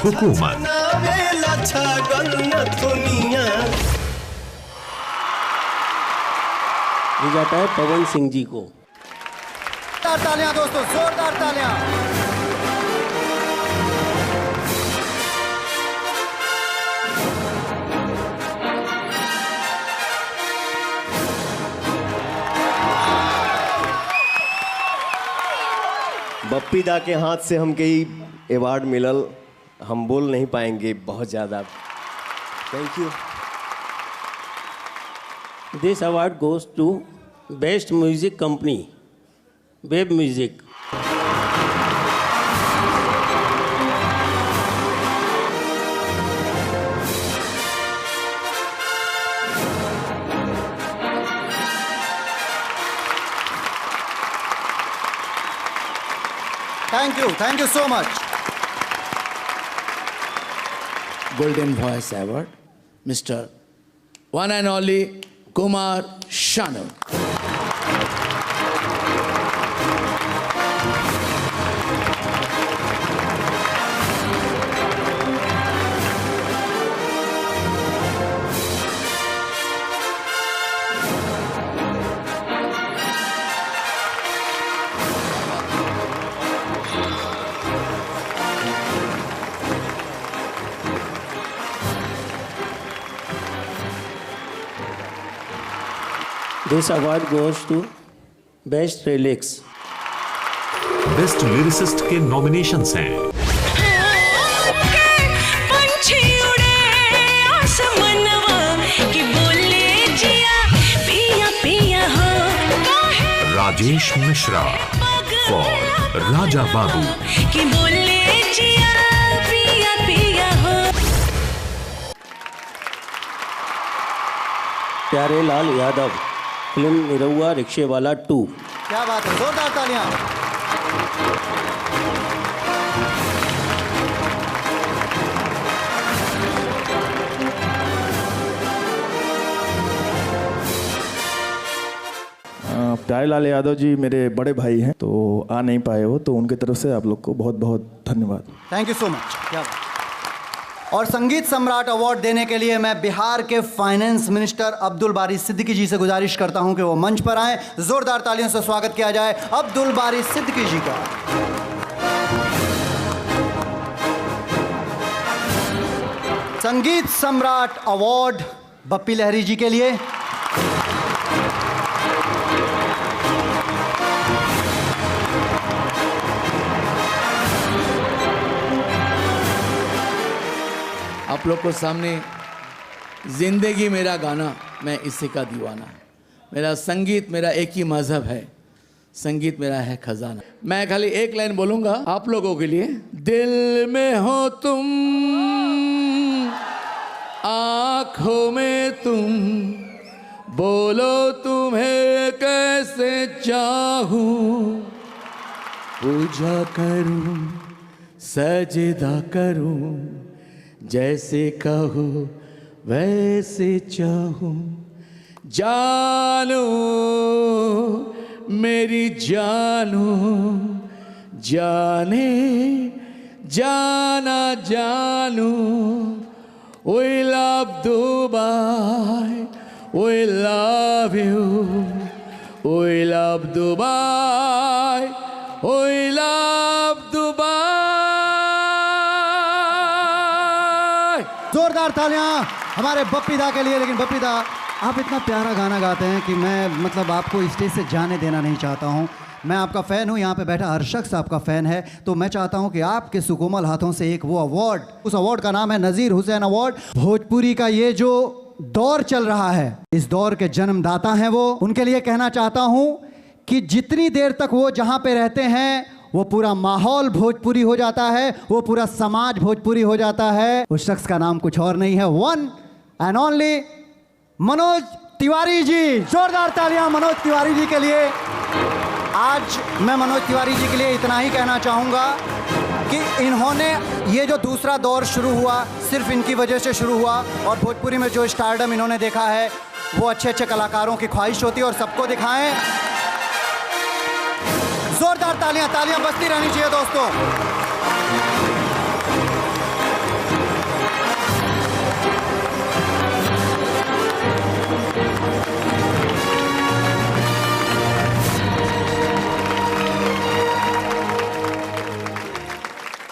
S25: हुकूमत,
S11: नावेला छागल न दुनिया।
S24: ये जाता है पवन सिंह जी को।
S13: जोरदार तालियां दोस्तों, जोरदार तालियां।
S2: बप्पी दा के हाथ से हमके ई अवार्ड मिलल, हम बोल नहीं पाएंगे बहुत ज़्यादा। Thank you.
S24: This award goes to best music company web music.
S13: Thank you so much.
S4: Golden Voice Award, Mr. One and only Kumar Sanu.
S24: This award goes to Best Lyrics.
S25: Best lyricist के nominations हैं Rajesh Mishra for Raja Babu,
S24: प्यारे Lal Yadav film Nirahua रिक्शे वाला 2।
S13: क्या बात है, जोरदार तालियां।
S14: प्यारेलाल यादव जी मेरे बड़े भाई हैं, तो आ नहीं पाए हो, तो उनकी तरफ से आप लोग को बहुत बहुत धन्यवाद।
S13: Thank you so much. क्या बात। और संगीत सम्राट अवार्ड देने के लिए मैं बिहार के फाइनेंस मिनिस्टर अब्दुल बारी सिद्दीकी जी से गुजारिश करता हूं कि वो मंच पर आएं। जोरदार तालियों से स्वागत किया जाए अब्दुल बारी सिद्दीकी जी का। संगीत सम्राट अवार्ड बप्पी लहरी जी के लिए।
S21: आप लोग को सामने जिंदगी मेरा गाना, मैं इसी का दीवाना। मेरा संगीत मेरा एक ही मजहब है, संगीत मेरा है खजाना। मैं खाली एक लाइन बोलूंगा आप लोगों के लिए। दिल में हो तुम, आंखों में तुम, बोलो तुम्हें कैसे चाहूं, पूजा करूं सजदा करूं, जैसे कहो वैसे चाहूं। जानो मेरी जानो, जाने जाना जानू। We love Dubai, we love you, we love Dubai, we love Dubai।
S13: जोरदार तालियां हमारे बप्पी दा के लिए। लेकिन बप्पी दा, आप इतना प्यारा गाना गाते हैं कि मैं मतलब आपको स्टेज से जाने देना नहीं चाहता हूं। मैं आपका फ़ैन हूं, यहाँ पे बैठा हर शख्स आपका फ़ैन है। तो मैं चाहता हूं कि आपके सुकोमल हाथों से एक वो अवार्ड, उस अवार्ड का नाम है नज़ीर हुसैन अवार्ड। भोजपुरी का ये जो दौर चल रहा है, इस दौर के जन्मदाता हैं वो। उनके लिए कहना चाहता हूं कि जितनी देर तक वो जहाँ पे रहते हैं वो पूरा माहौल भोजपुरी हो जाता है, वो पूरा समाज भोजपुरी हो जाता है। उस शख्स का नाम कुछ और नहीं है, one and only Manoj Tiwari ji. जोरदार तालियां मनोज तिवारी जी के लिए। आज मैं मनोज तिवारी जी के लिए इतना ही कहना चाहूँगा कि इन्होंने ये जो दूसरा दौर शुरू हुआ सिर्फ इनकी वजह से शुरू हुआ। और भोजपुरी में जो स्टारडम इन्होंने देखा है वो अच्छे अच्छे कलाकारों की ख्वाहिश होती है और सबको दिखाएं। जोरदार तालियां, तालियां बजती रहनी चाहिए दोस्तों।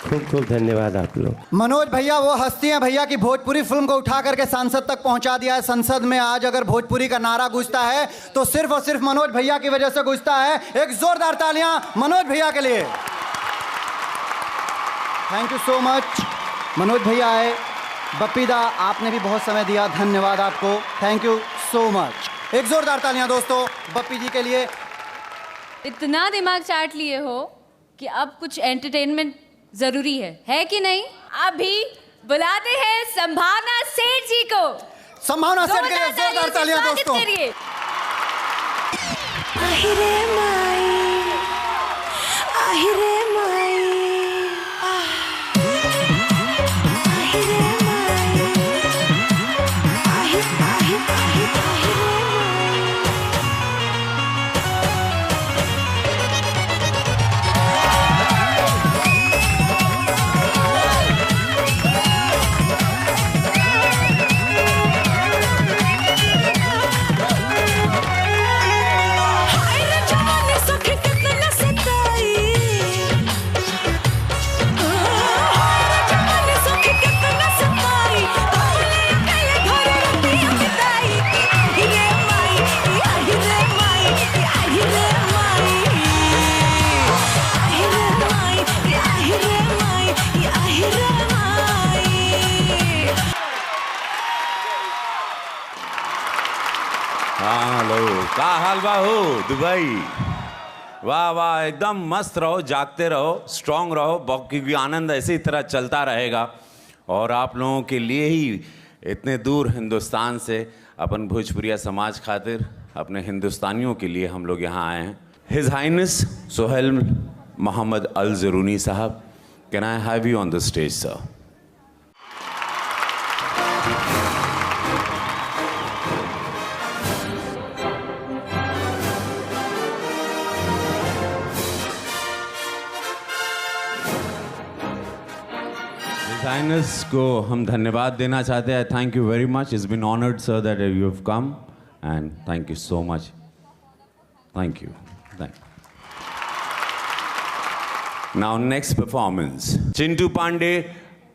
S2: खूब खूब धन्यवाद आप लोग।
S13: मनोज भैया वो हस्ती हैं भैया की भोजपुरी फिल्म को उठा करके संसद तक पहुंचा दिया है। संसद में आज अगर भोजपुरी का नारा गूंजता है तो सिर्फ और सिर्फ मनोज भैया की वजह से गूंजता है। एक जोरदार तालियां मनोज भैया के लिए। Thank you so much Manoj भैया आए। बप्पी दा आपने भी बहुत समय दिया, धन्यवाद आपको, थैंक यू सो मच। एक जोरदार तालियां दोस्तों बप्पी जी के लिए।
S5: इतना दिमाग चाट लिए हो कि अब कुछ एंटरटेनमेंट जरूरी है कि नहीं? अभी बुलाते हैं संभावना सेठ जी को।
S13: संभावना सेठ के लिए जोरदार तालियां दोस्तों।
S12: आहिरे माई, आहिरे माई, आहिरे माई,
S3: का हाल बाहू दुबई? वाह वाह, एकदम मस्त रहो, जागते रहो, स्ट्रांग रहो, क्योंकि आनंद ऐसे ही तरह चलता रहेगा। और आप लोगों के लिए ही इतने दूर हिंदुस्तान से अपन भोजपुरिया समाज खातिर, अपने हिंदुस्तानियों के लिए हम लोग यहाँ आए हैं। His highness Sohail Mohammed Al Zarooni साहब, can I have you on the stage sir? Designers को हम धन्यवाद देना चाहते हैं. Thank you very much. It's been honoured sir that you have come and thank you so much. Thank you. Now next performance Chintu Pandey.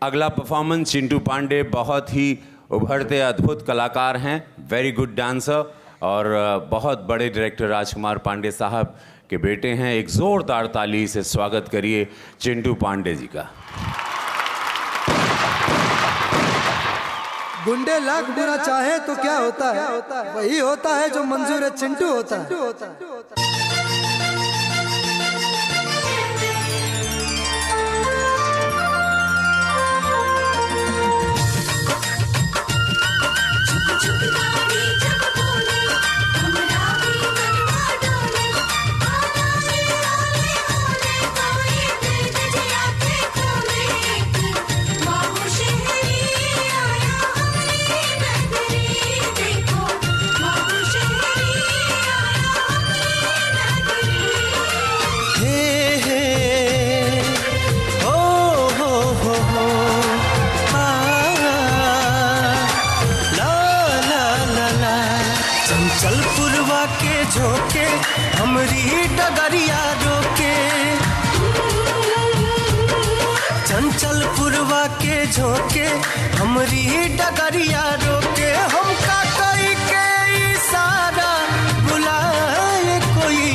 S3: अगला performance Chintu Pandey बहुत ही उभरते अद्भुत कलाकार हैं, वेरी गुड डांसर और बहुत बड़े डायरेक्टर राजकुमार पांडे साहब के बेटे हैं. एक जोरदार ताली से स्वागत करिए चिंटू पांडे जी का.
S1: गुंडे लाख बुरा चाहे तो क्या होता है, वही होता है जो मंजूर है चिंटू होता है.
S11: झोंके हमरी डगरिया रोके, चंचल पुरवा के झोंके हमरी डगरिया रोके. हम का कई के इशारा बुलाए कोई,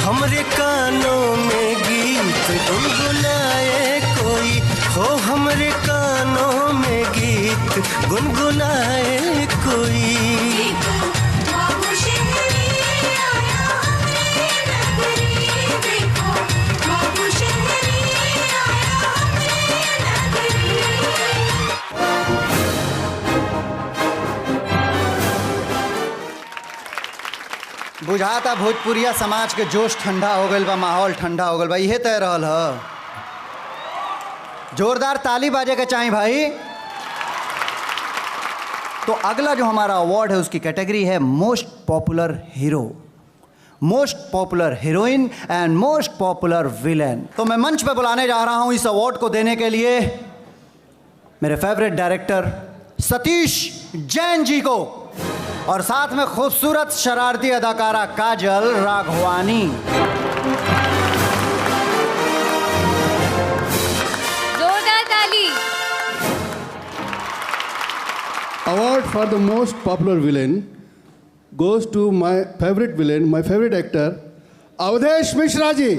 S11: हमरे कानों में गीत गुनगुनाए कोई. हो हमरे कानों में गीत गुनगुनाए कोई.
S13: बुझाता भोजपुरिया समाज के जोश ठंडा हो गल बा, माहौल ठंडा हो गल बा. इहे तय रहल ह. जोरदार ताली बाजे के चाहिए भाई. तो अगला जो हमारा अवार्ड है उसकी कैटेगरी है most popular hero, most popular heroine and most popular villain. तो मैं मंच पे बुलाने जा रहा हूं इस अवार्ड को देने के लिए मेरे फेवरेट डायरेक्टर सतीश जैन जी को और साथ में खूबसूरत शरारती अदाकारा काजल राघवानी.
S5: जोरदार ताली.
S20: Award for the most popular villain goes to my favorite villain, my favorite actor, Avdesh Mishra ji.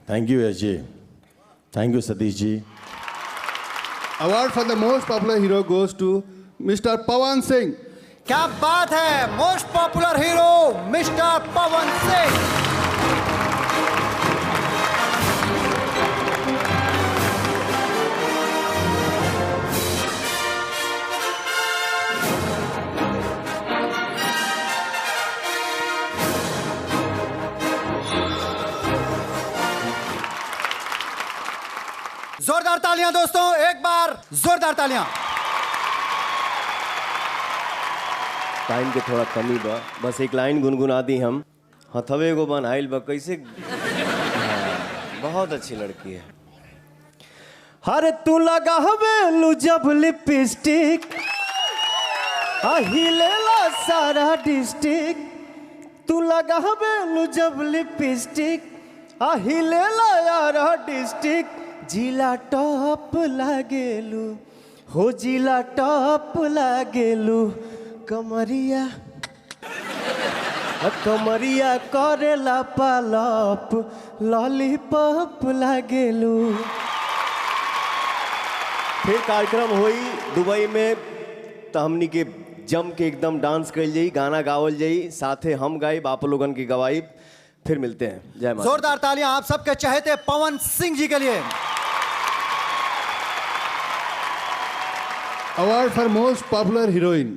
S2: Thank you Yash ji. Thank you Satish ji.
S20: Award for the most popular hero goes to Mr. Pawan Singh.
S13: क्या बात है. Most popular hero mister Pawan Singh. जोरदार तालियां दोस्तों, एक बार जोरदार तालियां.
S2: Time के थोड़ा कमी बा, बस एक लाइन गुनगुना दी हम. हथवे को बनाइल बा कैसे. बहुत अच्छी लड़की है. हर तू लगा हवेलू जब लिपस्टिक, हिलेला सारा डिस्ट्रिक्ट. तू लगा हवेलू जब लिपस्टिक, हिलेला यार डिस्ट्रिक्ट. जिला टॉप लागेलू, हो जिला टॉप लागेलू. कमरिया कमरिया करेला पालप, लॉलीपॉप लागेलू. फिर कार्यक्रम हुई दुबई में तो हमनी के जम के एकदम डांस कर जाई, गाना गावल जाई, साथे हम गाई, आप लोगन की गवाई. फिर मिलते हैं. जय माता.
S13: जोरदार तालियां आप सबके चहेते पवन सिंह जी के लिए.
S20: Award for most popular heroine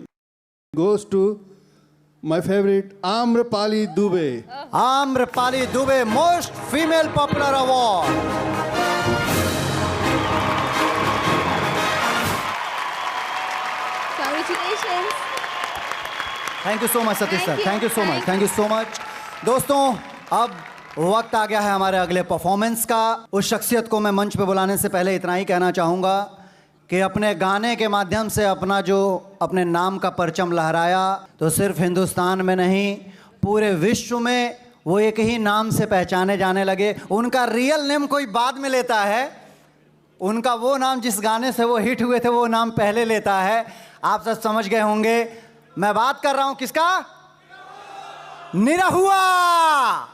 S20: goes to my favorite Amrapali Dubey.
S13: Amrapali Dubey, most female popular award.
S7: Congratulations.
S13: Thank you so much Satish sir,
S7: Thank you,
S13: thank you so much, thank you so much. दोस्तों, अब वक्त आ गया है हमारे अगले performance का। उस शख्सियत को मैं मंच पे बुलाने से पहले इतना ही कहना चाहूँगा कि अपने गाने के माध्यम से अपने नाम का परचम लहराया, तो सिर्फ हिंदुस्तान में नहीं पूरे विश्व में वो एक ही नाम से पहचाने जाने लगे। उनका रियल नेम कोई बाद में लेता है, उनका वो नाम जिस गाने से वो हिट हुए थे वो नाम पहले लेता है। आप सब समझ गए होंगे, मैं बात कर रहा हूं किसका? निरहुआ।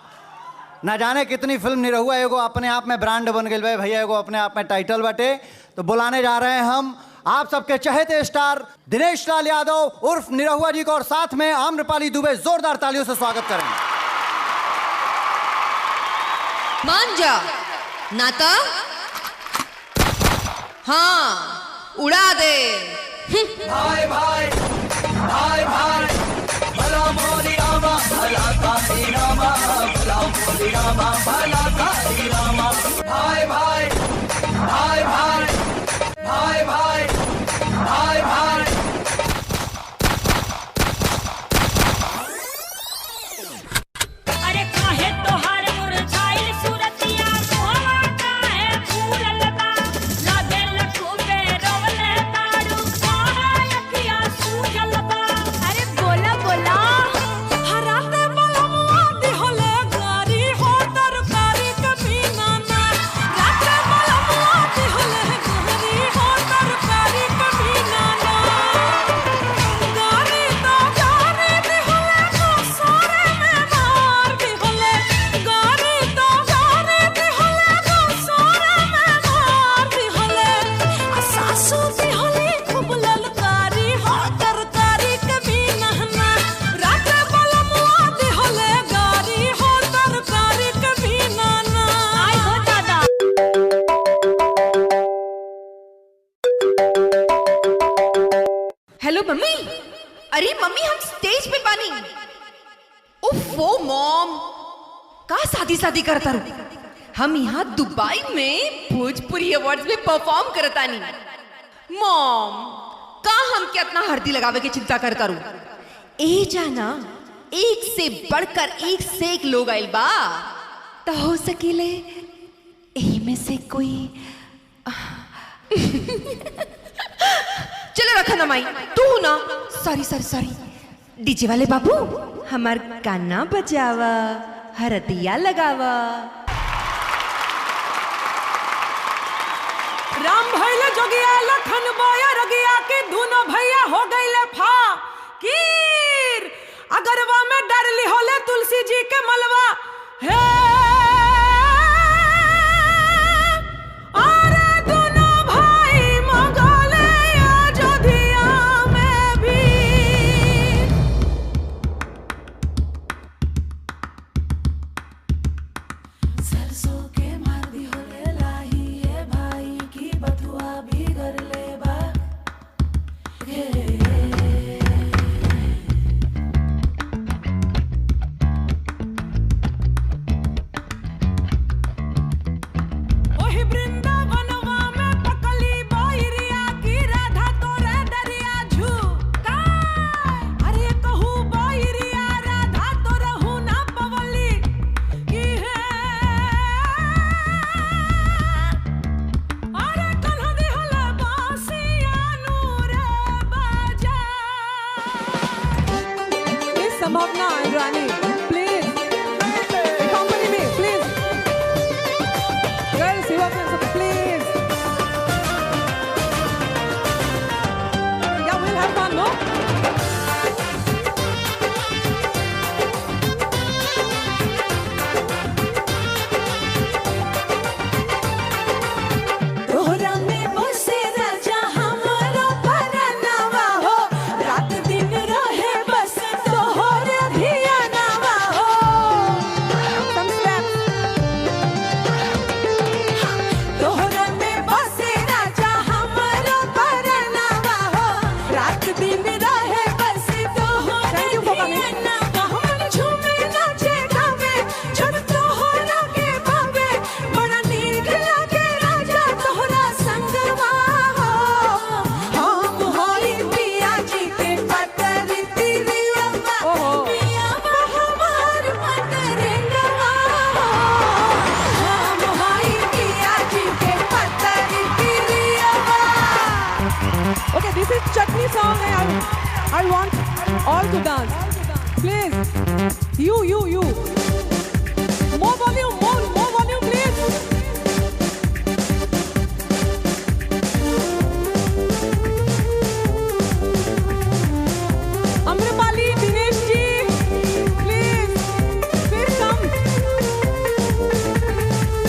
S13: ना जाने कितनी फिल्म निरहुआ एगो अपने आप में ब्रांड बन गई भाई भैया, एगो अपने आप में टाइटल बटे। तो बुलाने जा रहे हैं हम आप सबके चहेते स्टार दिनेश लाल यादव उर्फ निरहुआ जी को, और साथ में आम्रपाली दुबे। जोरदार तालियों से स्वागत करें।
S6: मान जा नाता, हाँ उड़ा दे।
S11: भाई भाई भाई भाई भला मोरी रामा भला काली रामा भला मोरी रामा भला काली रामा। भाई भाई भाई भाई भाई भाई भाई भाई
S12: अरे काहे तोहार मुरझाइल सूरतिया मोहवा काहे फूलल बा लागे लखुबे रोवले तारू काहे अखिया सूजल बा। अरे बोला बोला हराते बलमुआ दिहले गारी हो तरकारी कभी नाना। राते बलमुआ दिहले गारी हो तरकारी कभी नाना। गारी तो गारी दिहले तो सारे में मार दिहले। गारी तो गारी दिहले तो सारे में मार दिहले। सासू दिहले खूब ललकारी हो तरकारी कभी नहना। राते बलमुआ दिहले गारी हो तरकारी कभी नाना। आई हो दादा।
S6: Hello mummy. अरे मम्मी हम स्टेज पे बानी। उफ़ो मॉम, का शादी शादी करता रू। हम यहाँ दुबई में भोजपुरी अवार्ड्स में परफॉर्म करतानी। मॉम का हम के अपना हल्दी लगावे के चिंता करता रू। ए जाना एक से बढ़कर एक से एक लोग आइल बा, तो हो सकेले एही में से कोई। चलो रखा ना माई, तू ना। Sorry sorry sorry. डीजे वाले बाबू हमार गाना बजावा, हरदिया लगावा।
S12: राम भैले जोगिया लखन बोया रगिया के धुनो भैया हो गईले फा कीर। अगरवा में डरली होले तुलसी जी के मलवा हे। अरे दोनों भाई मंगले अयोध्या में भी। सरसों के मार दी होले लाही है भाई की बथुआ भी कर ले बा। ओही वृंदावनवा में पकली बाइरिया की राधा तोरे दरिया झुका। अरे कहू बाइरिया राधा तोरहु ना पवली की है। अरे कन्हा दिहले बासिया नूरे बाजा। प्लीज संभावना रानी please accompany me please. Girls, you are friends, please. Yeah, we'll have fun, no? तोहरा में बसे राजा हमारा परनावा हो। रात दिन रहे बस तोहरे धियानावा to dance. Please. You. More volume, more volume, please. Amrapali, Dinesh ji, please come.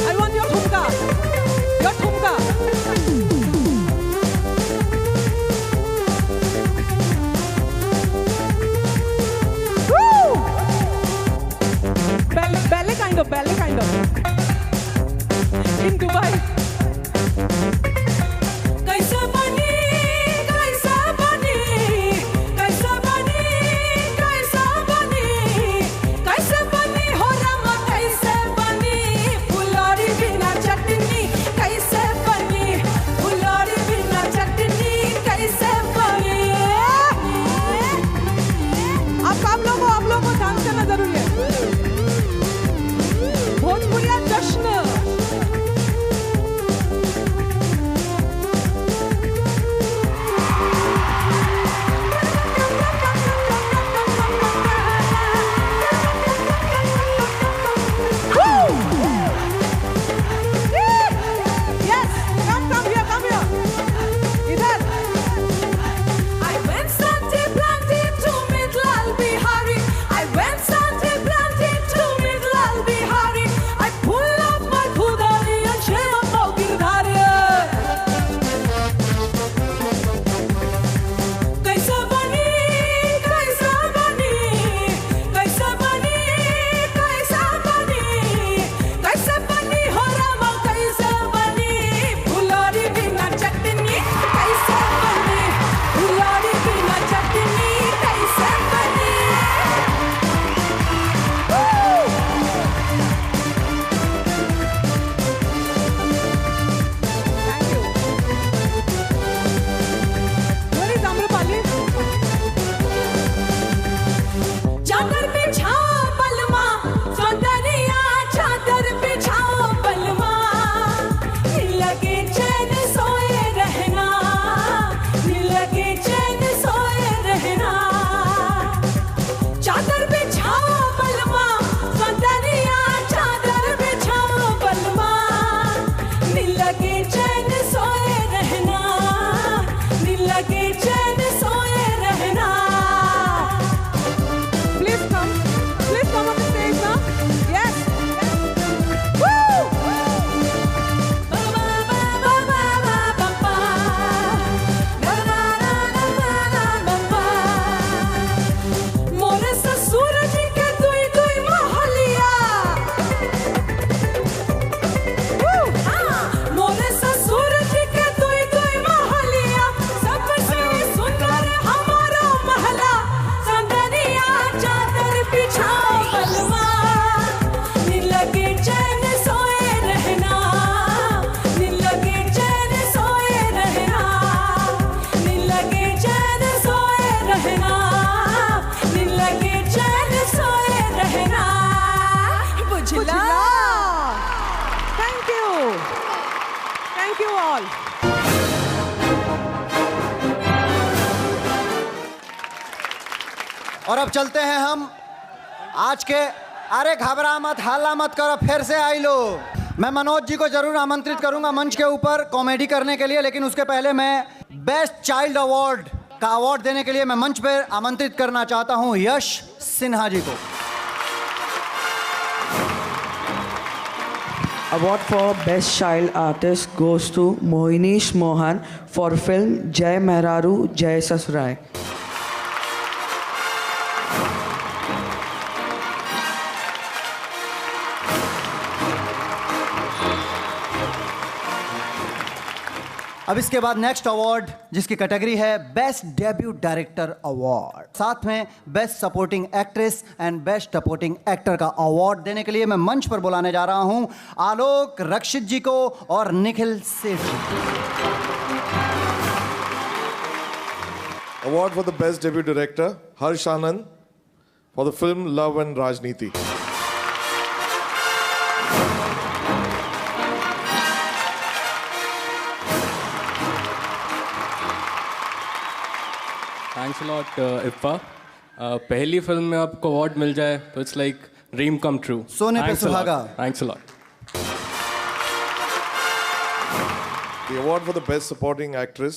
S12: I want your thumka. Woo! Ballet kind of. In Dubai. कैसे बनी हो रमा कैसे बनी फुलौरी बिना चटनी कैसे बनी फुलौरी बिना चटनी कैसे बनी आप लोगों को डांस करना जरूरी है भोजपुरिया जश्न Thank you all.
S13: और अब चलते हैं हम आज के अरे घबरा मत हल्ला मत करो फिर से आई लो। मैं मनोज जी को जरूर आमंत्रित करूंगा मंच के ऊपर कॉमेडी करने के लिए, लेकिन उसके पहले मैं बेस्ट चाइल्ड अवार्ड का अवार्ड देने के लिए मैं मंच पर आमंत्रित करना चाहता हूं यश सिन्हा जी को।
S16: Award for Best Child Artist goes to Mohinish Mohan for film Jai Mehraru Jai Sasurai.
S13: अब इसके बाद नेक्स्ट अवार्ड जिसकी कैटेगरी है बेस्ट डेब्यू डायरेक्टर अवार्ड, साथ में best supporting actress and best supporting actor का अवार्ड देने के लिए मैं मंच पर बुलाने जा रहा हूं आलोक रक्षित जी को और Nikhil Seth ji.
S8: Award for the best debut director Harsh Anand for the film love and Rajneeti.
S17: Thanks a lot, IFFA.
S9: पहली फिल्म में आपको अवार्ड मिल जाए तो it's like dream come true.
S13: सोने पे सुहागा।
S9: Thanks a lot.
S8: The award for the best supporting actress.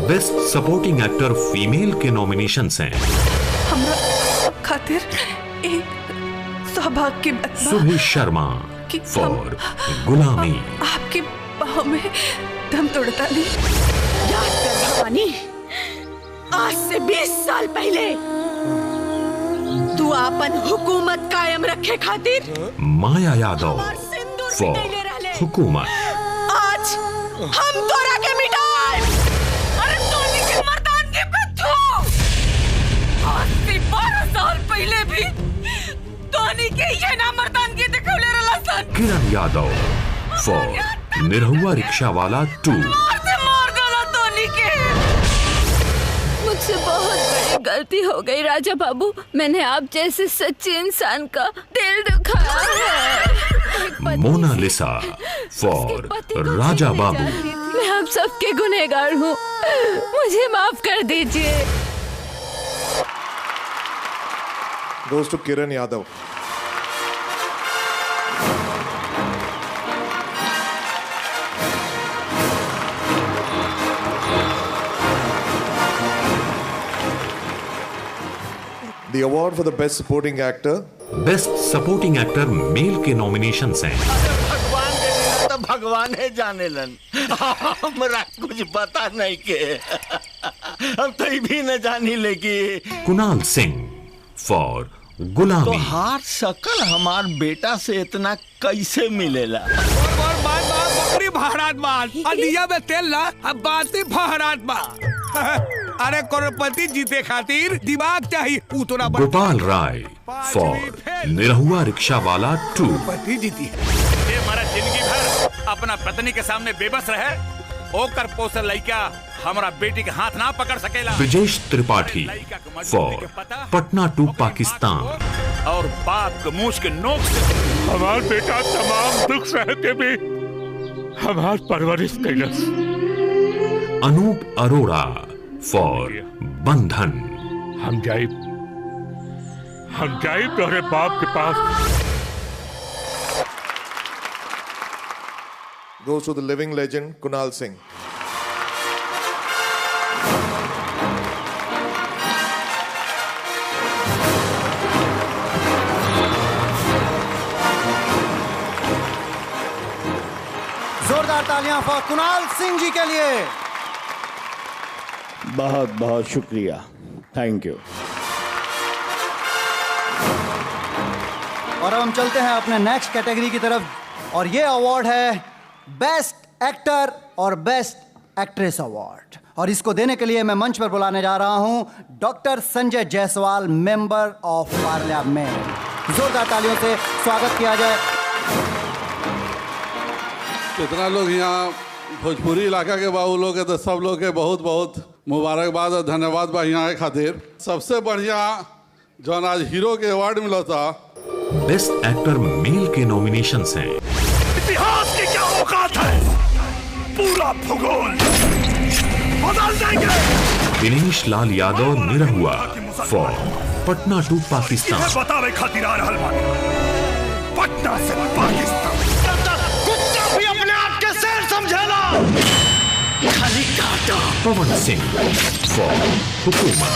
S25: Best supporting actor female के नॉमिनेशंस हैं
S17: हमरा खातिर एक सौभाग्य की बात बा
S25: सुभी शर्मा
S17: कि
S25: फॉर गुलामी,
S17: आपके बाहों में दम तोड़ता नहीं। याद कर भवानी, आज से 20 साल पहले तू अपन हुकूमत कायम रखे खातिर
S25: माया यादव फॉर हुकूमत,
S17: आज हम तोरा के मिटाए। अरे टोनी के मर्दानगी पे थू। आज से 12 साल पहले भी टोनी के ये ना मर्दानगी दिखौले रहला सन।
S25: किरण यादव फॉर निरहुआ रिक्शा वाला 2,
S17: मार डाला टोनी के।
S19: मुझसे बहुत बड़ी गलती हो गई राजा बाबू। मैंने आप जैसे सच्चे इंसान का दिल दुखाया है।
S25: मोनालिसा फॉर राजा बाबू,
S19: मैं आप सबके गुनहगार हूँ, मुझे माफ कर दीजिए।
S8: Goes to Kiran Yadav. The award for the best supporting actor.
S25: Best supporting actor male के नॉमिनेशंस हैं
S22: तो भगवान है जाने लन। हमरा कुछ पता नहीं के। हम तो भी न जानी लेगी।
S25: कुणाल सिंह फॉर गुलामी,
S22: तो हार सकल हमार बेटा से इतना कैसे मिलेला?
S23: बकरी बहरात बात दिया में तेल ना, अब बातें बहरात बात। अरे करोड़पति जीते खातिर दिमाग चाहिए उतना।
S25: गोपाल राय फॉर निरहुआ रिक्शा वाला 2,
S23: पति जीती है। ये हमारा जिंदगी भर अपना पत्नी के सामने बेबस रहे, ओकर पोसल लइका हमारा बेटी के हाथ ना पकड़ सकेला।
S25: ब्रजेश त्रिपाठी फॉर पटना 2 पाकिस्तान,
S23: और बाप के मुंह के नोक से हमारा बेटा तमाम दुख सहते भी हमार परवरिश कैलस।
S25: अनूप अरोड़ा फॉर बंधन,
S23: हम जाइब तोरे बाप के पास।
S8: Goes to the living legend Kunal Singh.
S13: जोरदार तालियां फॉर कुणाल सिंह जी के लिए।
S22: बहुत बहुत शुक्रिया, थैंक यू।
S13: और अब हम चलते हैं अपने नेक्स्ट कैटेगरी की तरफ, और ये अवार्ड है बेस्ट एक्टर और बेस्ट एक्ट्रेस अवार्ड। और इसको देने के लिए मैं मंच पर बुलाने जा रहा हूं doctor Sanjay Jaiswal, member of parliament. जोरदार तालियों से स्वागत किया जाए।
S20: कितना लोग यहाँ भोजपुरी इलाका के बाबू लोग हैं, तो सब लोग के बहुत बहुत मुबारकबाद और धन्यवाद बा यहाँ के खातिर। सबसे बढ़िया जौन आज हीरो के अवार्ड मिला था।
S25: बेस्ट एक्टर मेल के नॉमिनेशंस हैं
S23: इतिहास की क्या औकात है, पूरा भूगोल बदल देंगे।
S25: दिनेश लाल यादव निरहुआ फॉर पटना 2 पाकिस्तान,
S23: बतावे खातिर आ रहल बानी पटना से पाकिस्तान। कुत्ता भी अपने आप के शेर समझेला, खाली काटा।
S25: पवन सिंह फॉर हुकूमत,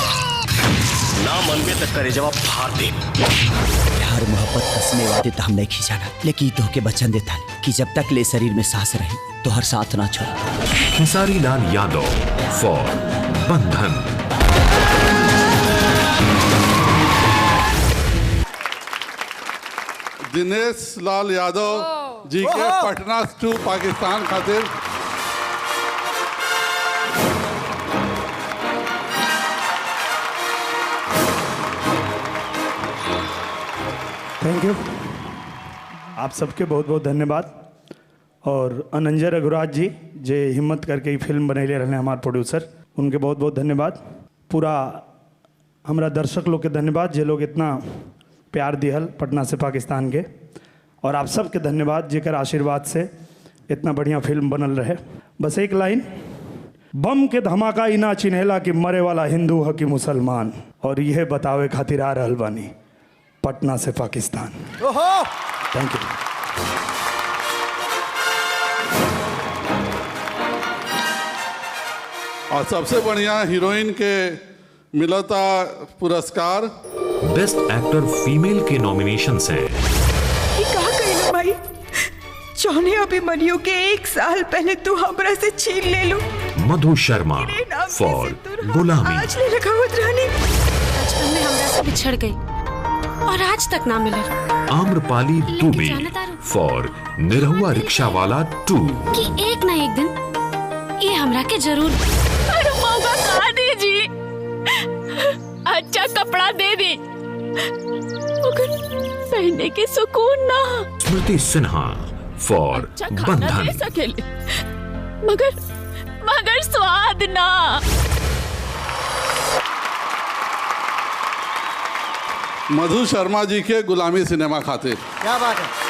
S22: ना मन में तक करे जवाब फाड़ दे।
S26: प्यार मोहब्बत कसने वादे तो हम नहीं खींचाना, लेकिन तो के बचन देता कि जब तक ले शरीर में सांस रहे तो हर साथ ना छोड़।
S25: खेसारी लाल यादव फॉर बंधन,
S20: दिनेश लाल यादव जी के पटना 2 पाकिस्तान खातिर।
S27: थैंक यू, आप सबके बहुत बहुत धन्यवाद। और अनंजय रघुराज जी जे हिम्मत करके ही फिल्म बनैले रहने हमारे प्रोड्यूसर, उनके बहुत बहुत धन्यवाद। पूरा हमारा दर्शक लोग के धन्यवाद जे लोग इतना प्यार दिहल पटना से पाकिस्तान के। और आप सबके धन्यवाद जेकर आशीर्वाद से इतना बढ़िया फिल्म बनल रहे। बस एक लाइन, बम के धमाका ही ना चिन्हेला कि मरे वाला हिंदू है कि मुसलमान, और यह बतावे खातिर आ रहल बानी पटना से पाकिस्तान। Thank you.
S20: और सबसे बढ़िया हीरोइन के मिलता पुरस्कार
S25: बेस्ट एक्टर फीमेल के नॉमिनेशन है।
S21: कहा कही भाई, चाहने अभिमन्यु के 1 साल पहले तू हमरा से छीन ले लो।
S25: मधु शर्मा फॉर गुलामी।
S21: आज ले लगा रानी,
S4: बचपन में हमरा से बिछड़ गई और आज तक ना मिले।
S25: आम्रपाली दुबे फॉर निरहुआ रिक्शा वाला 2।
S4: कि एक ना एक दिन ये हमरा के जरूर मौका कहा दीजिए, अच्छा कपड़ा दे दे, मगर पहनने के सुकून ना।
S25: स्मृति सिन्हा फॉर बंधन।
S4: दे सकेले, मगर स्वाद ना।
S20: मधु शर्मा जी के गुलामी सिनेमा खातिर।
S13: क्या बात है।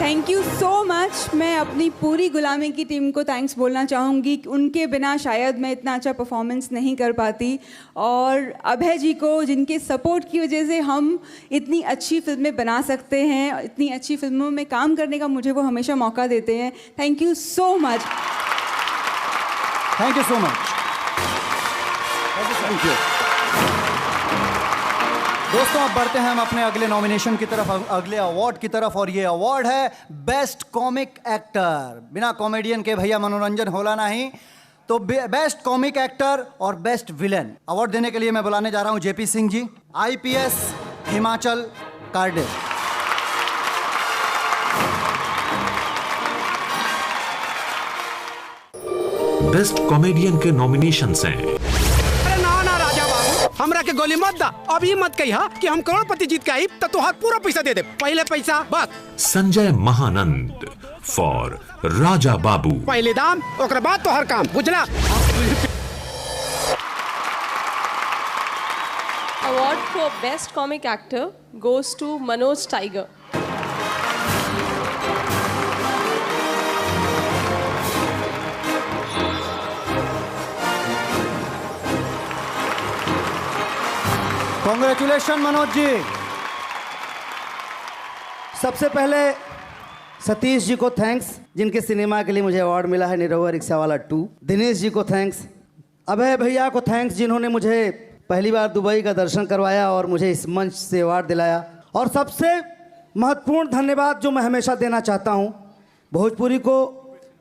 S10: Thank you so much. मैं अपनी पूरी गुलामी की टीम को थैंक्स बोलना चाहूँगी। उनके बिना शायद मैं इतना अच्छा परफॉर्मेंस नहीं कर पाती, और अभय जी को जिनके सपोर्ट की वजह से हम इतनी अच्छी फिल्में बना सकते हैं, इतनी अच्छी फिल्मों में काम करने का मुझे वो हमेशा मौका देते हैं। Thank you so much.
S13: Thank you so much.
S20: Thank you.
S13: दोस्तों अब बढ़ते हैं हम अपने अगले नॉमिनेशन की तरफ, अगले अवार्ड की तरफ, और ये अवार्ड है बेस्ट कॉमिक एक्टर। बिना कॉमेडियन के भैया मनोरंजन होला नहीं, तो बेस्ट कॉमिक एक्टर और बेस्ट विलेन अवार्ड देने के लिए मैं बुलाने जा रहा हूं JP Singh ji, IPS Himachal कार्डिल।
S25: Best comedian के नॉमिनेशन हैं।
S23: हमरा के गोली मत दा, अब ये मत कहिया कि हम करोड़पति जीत के आई तो तुहार पूरा पैसा दे दे, पहले पैसा बस।
S25: संजय महानंद फॉर राजा बाबू।
S23: पहले दाम ओकरे बाद तो हर काम, बुझला।
S14: Award for Best Comic Actor goes to Manoj Tiger.
S13: Congratulation Manoj ji.
S15: सबसे पहले सतीश जी को थैंक्स, जिनके सिनेमा के लिए मुझे अवार्ड मिला है निरहुआ रिक्शा वाला 2। दिनेश जी को थैंक्स। अभय भैया को थैंक्स, जिन्होंने मुझे पहली बार दुबई का दर्शन करवाया और मुझे इस मंच से अवार्ड दिलाया। और सबसे महत्वपूर्ण धन्यवाद जो मैं हमेशा देना चाहता हूँ, भोजपुरी को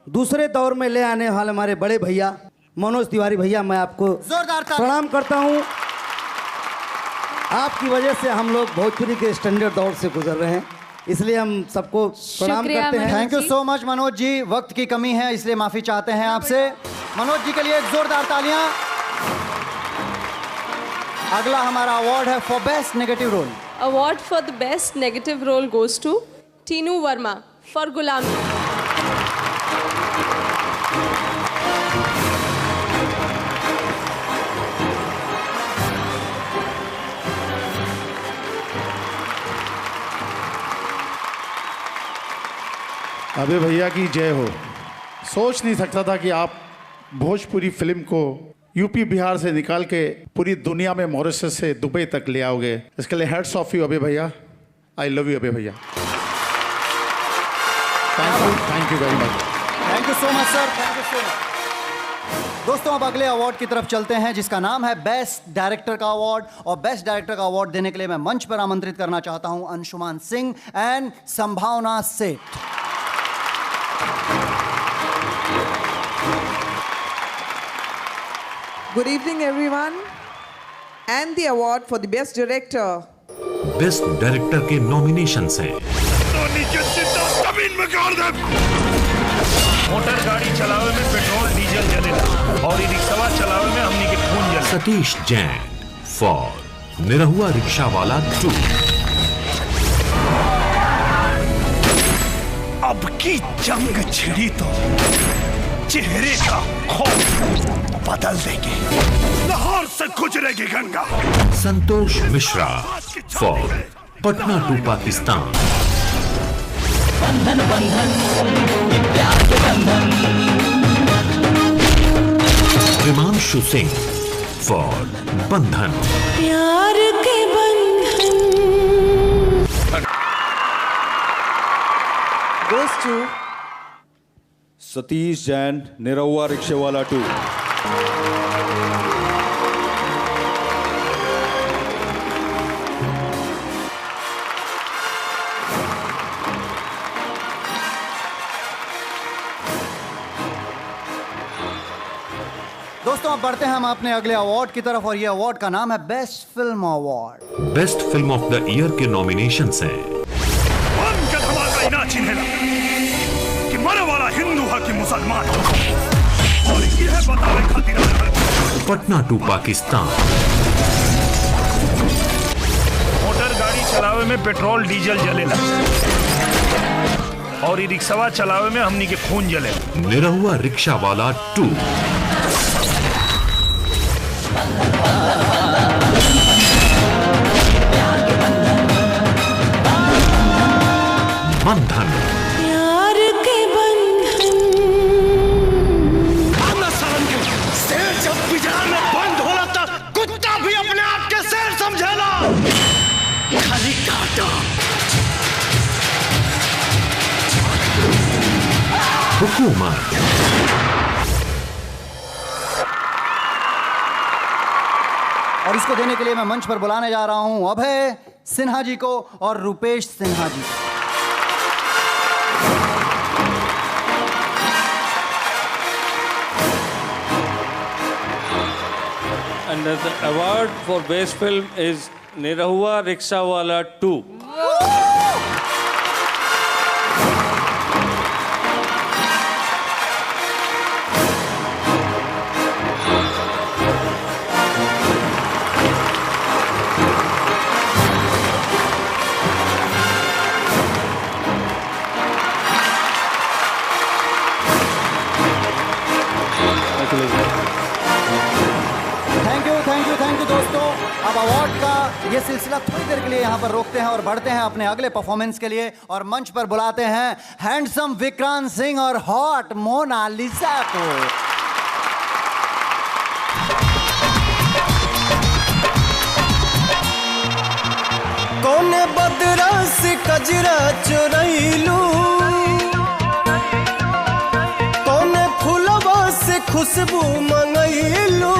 S15: दूसरे दौर में ले आने वाले हमारे बड़े भैया मनोज तिवारी भैया, मैं आपको प्रणाम करता हूँ। आपकी वजह से हम लोग भोजपुरी के स्टैंडर्ड दौर से गुजर रहे हैं, इसलिए हम सबको प्रणाम करते हैं।
S13: Thank you so much Manoj ji. वक्त की कमी है इसलिए माफी चाहते हैं आपसे। मनोज जी के लिए एक जोरदार तालियां। अगला हमारा अवार्ड है for best negative role.
S14: Award for the best negative role goes to Tinu Verma for Gulami.
S27: अबे भैया की जय हो। सोच नहीं सकता था कि आप भोजपुरी फिल्म को यूपी बिहार से निकाल के पूरी दुनिया में मॉरिशस से दुबई तक ले आओगे। इसके लिए हेड्स ऑफ यू अबे भैया। आई लव यू अबे भैया। Thank you very much.
S13: Thank you so much sir. Thank you so much. दोस्तों अब अगले अवार्ड की तरफ चलते हैं, जिसका नाम है बेस्ट डायरेक्टर का अवार्ड। और बेस्ट डायरेक्टर का अवार्ड देने के लिए मैं मंच पर आमंत्रित करना चाहता हूं अंशुमान सिंह एंड संभावना सेठ।
S18: Good evening everyone, and the award for the best director.
S25: Best director के नॉमिनेशंस हैं।
S11: जमीन में गाड़ दे। मोटर गाड़ी चलावे में पेट्रोल डीजल जलेला और ई रिक्शा चलावे में हमनी के खून जले।
S25: सतीश जैन फॉर निरहुआ रिक्शा वाला 2।
S11: अब की जंग छिड़ी तो चेहरे का खौफ
S3: बदल देंगे। लाहौर से गुजरेगी गंगा।
S25: Santosh Mishra for Patna to Pakistan.
S11: बंधन बंधन ये प्यार के बंधन।
S25: हिमांशु सिंह फॉर बंधन।
S11: प्यार के बंधन।
S5: Goes to Satish Jain, Nirahua रिक्शेवाला 2।
S13: दोस्तों अब बढ़ते हैं हम अपने अगले अवार्ड की तरफ और ये अवार्ड का नाम है best film award.
S25: Best film of the year के नॉमिनेशंस हैं
S3: कि मरे वाला हिंदू है कि मुसलमान, और यह बताने खातिर
S25: पटना टू पाकिस्तान।
S3: मोटर गाड़ी चलावे में पेट्रोल डीजल जलेला और ई रिक्शा चलावे में हमनी के खून जलेला।
S25: निरहुआ रिक्शा वाला 2। बंधन
S11: प्यार के बंधन।
S3: शेर जब पिंजरा में बंद होला तो कुत्ता भी अपने आप के शेर समझेला। खाली काटा।
S25: हुकूमत
S13: और इसको देने के लिए मैं मंच पर बुलाने जा रहा हूं अभय सिन्हा जी को और रुपेश सिन्हा जी को।
S1: And the award for best film is Nirahua Rickshawala 2.
S13: Thank you दोस्तों। अब अवार्ड का ये सिलसिला थोड़ी देर के लिए यहाँ पर रोकते हैं और बढ़ते हैं अपने अगले परफॉर्मेंस के लिए और मंच पर बुलाते हैं हैंडसम विक्रांत सिंह और हॉट मोनालिसा को।
S11: कौने बदरा से कजरा चुरैलू, कौने फूलवा से खुशबू मंगैलू,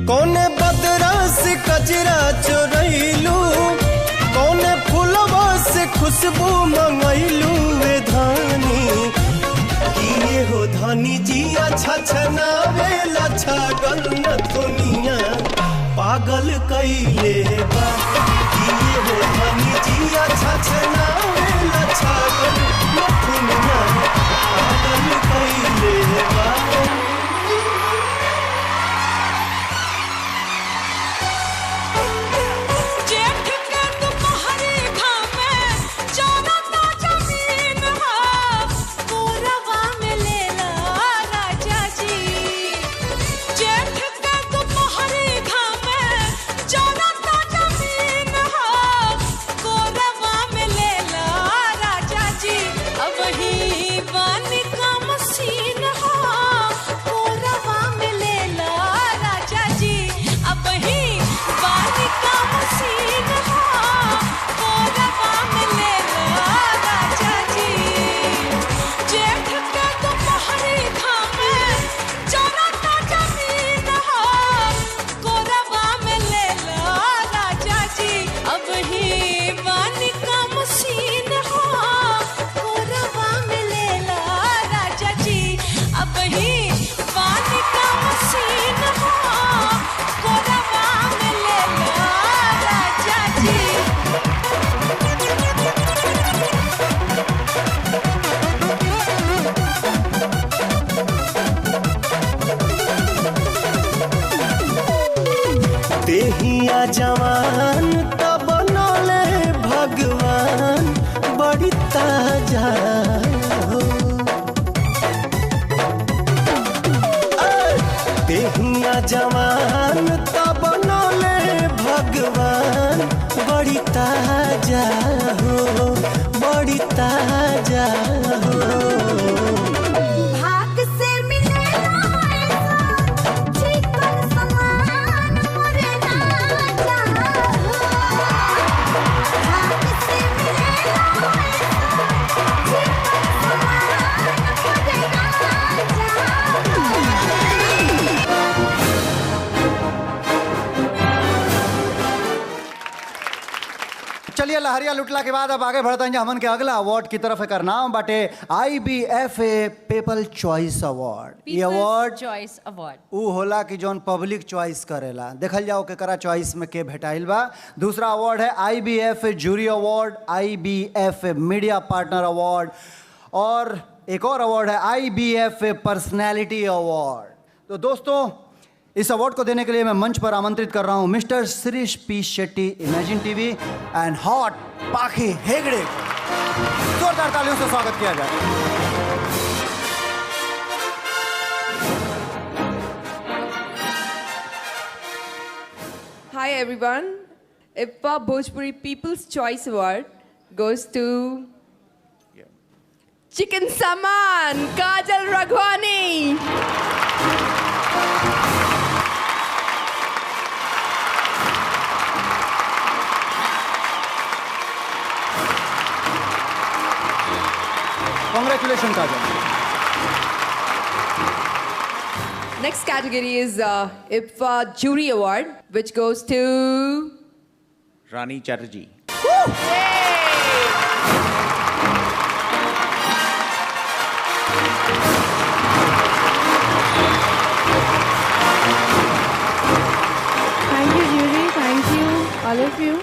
S11: कौने बदरा से कजरा चुरैलू, कौने फूलवा से खुशबू मंगैलू। वे धानी किए हो धानी जी अच्छा छनावे लच्छा गन्न दुनिया पागल कैले बा। किए हो धानी जी अच्छा छनावे लच्छा गन्न दुनिया पागल कैले बा। जाना जवान तब बनौले भगवान बड़ी ताजा हो बड़ी ताजा हो
S17: भाग से मिलेला ऐसा चिकन समान मोरे राजा हो भाग से मिलेला ऐसा चिकन समान मोरे राजा
S13: चलिए लहरिया लुटला के बाद अब आगे बढ़ते हैं हमन के अगला अवार्ड की तरफ। एकर नाम बाटे IBFA पीपल चॉइस अवार्ड। ये अवार्ड
S2: चॉइस अवार्ड
S13: ऊ होला कि जौन पब्लिक चॉइस करेला, देखल जाओ केकरा चॉइस में के भेटाइल बा। दूसरा अवार्ड है IBFA jury award, IBFA media partner award और एक और अवार्ड है IBFA पर्सनैलिटी अवार्ड। तो दोस्तों इस अवार्ड को देने के लिए मैं मंच पर आमंत्रित कर रहा हूं mister Shirish P Shetty, imagine TV and hot पाखी हेगड़े। जोरदार तालियों से स्वागत किया जाए।
S18: Hi everyone. IPFA Bhojpuri People's Choice Award goes to Chicken Saman, Kajal Raghwani.
S13: Congratulations, Kajal.
S18: Next category is IPFA Jury Award, which goes to
S6: Rani Chatterjee.
S7: Thank you jury, thank you all of you.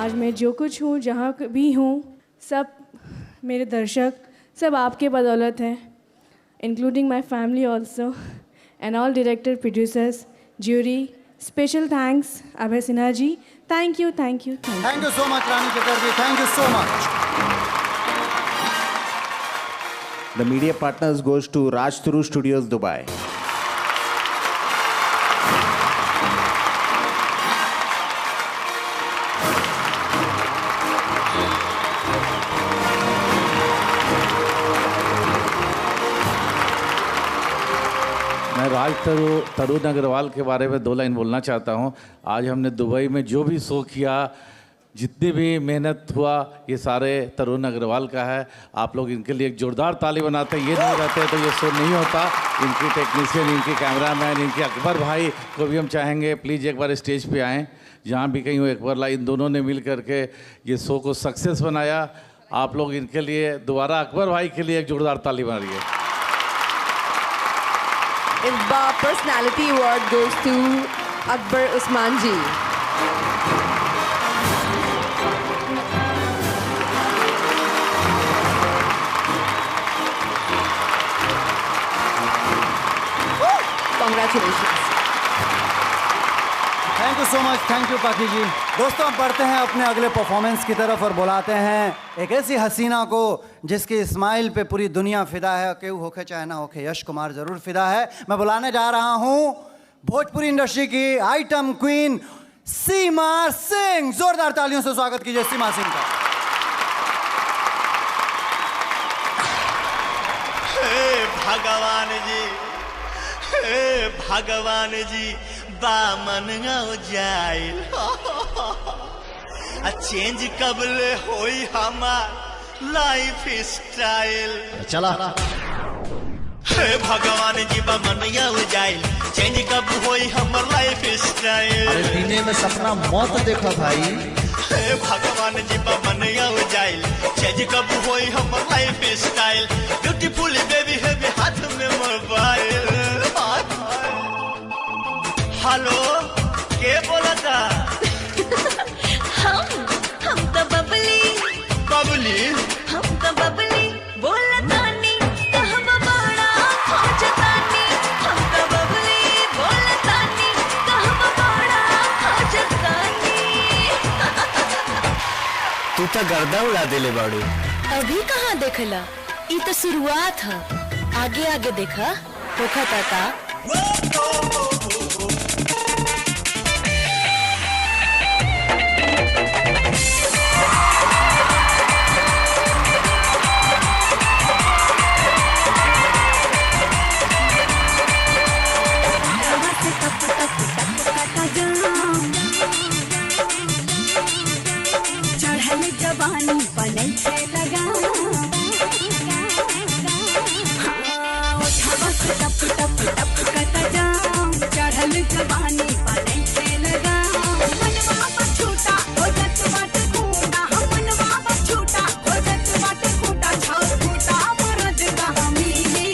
S7: आज मैं जो कुछ हूँ, जहाँ भी हूँ, सब मेरे दर्शक सब आपके बदौलत हैं, including my family also and all director producers jury. Special thanks Abhay Sinha ji. Thank you thank you
S13: thank you so much Rani Chatterjee, thank you so much.
S6: The media partners goes to Raj Turu Studios, Dubai.
S1: मैं राज तरुण अग्रवाल के बारे में 2 line बोलना चाहता हूं। आज हमने Dubai में जो भी शो किया, जितनी भी मेहनत हुआ, ये सारे तरुण अग्रवाल का है। आप लोग इनके लिए एक जोरदार ताली बनाते हैं। ये नहीं रहते तो ये शो नहीं होता। इनकी टेक्नीशियन, इनके कैमरामैन, इनके अकबर भाई को भी हम चाहेंगे प्लीज़ एक बार स्टेज पे आएँ। जहाँ भी कहीं हो अकबर ला, इन दोनों ने मिल करके ये शो को सक्सेस बनाया। आप लोग इनके लिए दोबारा अकबर भाई के लिए एक जोरदार ताली मारिए।
S18: IPFA Personality Award goes to Akbar Usman ji. Congratulations.
S13: Thank you so much, thank you Pakhi जी। दोस्तों अब बढ़ते हैं अपने अगले परफॉर्मेंस की तरफ और बुलाते हैं एक ऐसी हसीना को जिसकी स्माइल पे पूरी दुनिया फिदा है। केहू होके चाहे ना होके, यश कुमार जरूर फिदा है। मैं बुलाने जा रहा हूं भोजपुरी इंडस्ट्री की आइटम क्वीन सीमा सिंह। जोरदार तालियों से स्वागत कीजिए सीमा सिंह का।
S22: हे भगवान जी, हे भगवान जी, बामन हो जाए चेंज कबले होई हमार लाइफ स्टाइल।
S11: चला
S22: हे भगवान जी, बामन हो जाए चेंज कब होई हमार लाइफ स्टाइल।
S11: अरे दिने में सपना मौत देखा भाई।
S22: हे भगवान जी, बामन हो जाए चेंज कब होई हमार लाइफ स्टाइल। ब्यूटीफुल बेबी है हाथ में मोबाइल। हेलो, के बोला था?
S17: हम तो बबली
S22: बबली,
S17: हम तो बबली बोला तानी कहब बड़ा खोजतानी। हम तो बबली बोला तानी कहब बड़ा खोजतानी।
S11: तू तो गर्दा उड़ा देले बाड़ू।
S19: अभी कहाँ देखला, ये तो शुरुआत है। आगे आगे देखा होखा ताता।
S17: टप टप टप कता जाम चढ़ल जवानी पानी से लगा मनवा पछूटा हो जत बाटे खूटा मनवा पछूटा हो जत बाटे खूटा छाव खूटा मरद कहाँ मिली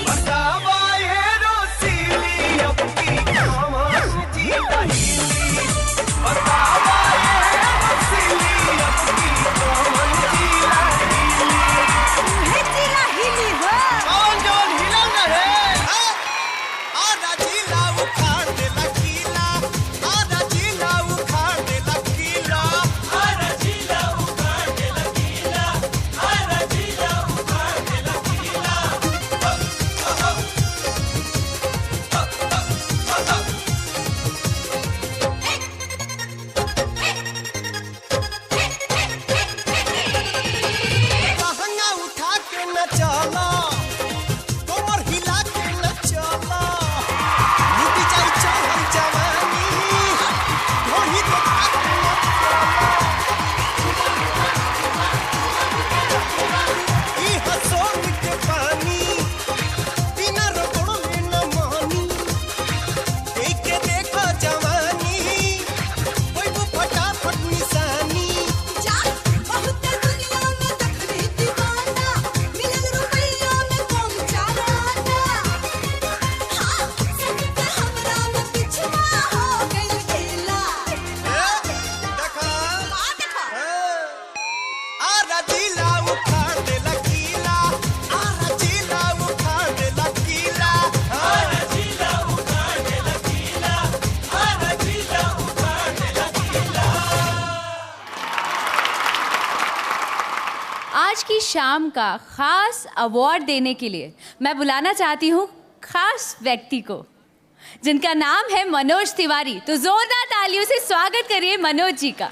S11: बतावा ये रोसीली अब की कौन जी रही बतावा ये रोसीली अब की कौन जी रही कौन जोन हिलल रहे आधा जिला उखाड़ दे लकीला आधा जिला उखाड़ दे लकीला आधा जिला उखाड़ दे लकीला आधा जिला उखाड़ दे लकीला लहंगा उठा के न चला कमर हिला के न चला लुटी जाई चढ़ल जवानी ढोही देखा के न चला ई हसोन के पानी बिना रोकड़ों में न मानी देख के देखो जवानी कोई वो फटाफट निशानी
S17: जा बहुत दुनिया में तकरी दीवाना मिलल रुपया में कम चालाना हाँ संग हमरा में पिछवा हो गइल गेला
S11: देखा आरा जिला उखाड़ दे लकीला आरा जिला उखाड़ दे लकीला आरा जिला उखाड़ दे लकीला आरा जिला उखाड़ दे लकीला
S2: आज की शाम का खास अवार्ड देने के लिए मैं बुलाना चाहती हूँ खास व्यक्ति को जिनका नाम है मनोज तिवारी। तो जोरदार तालियों से स्वागत करिए मनोज जी का।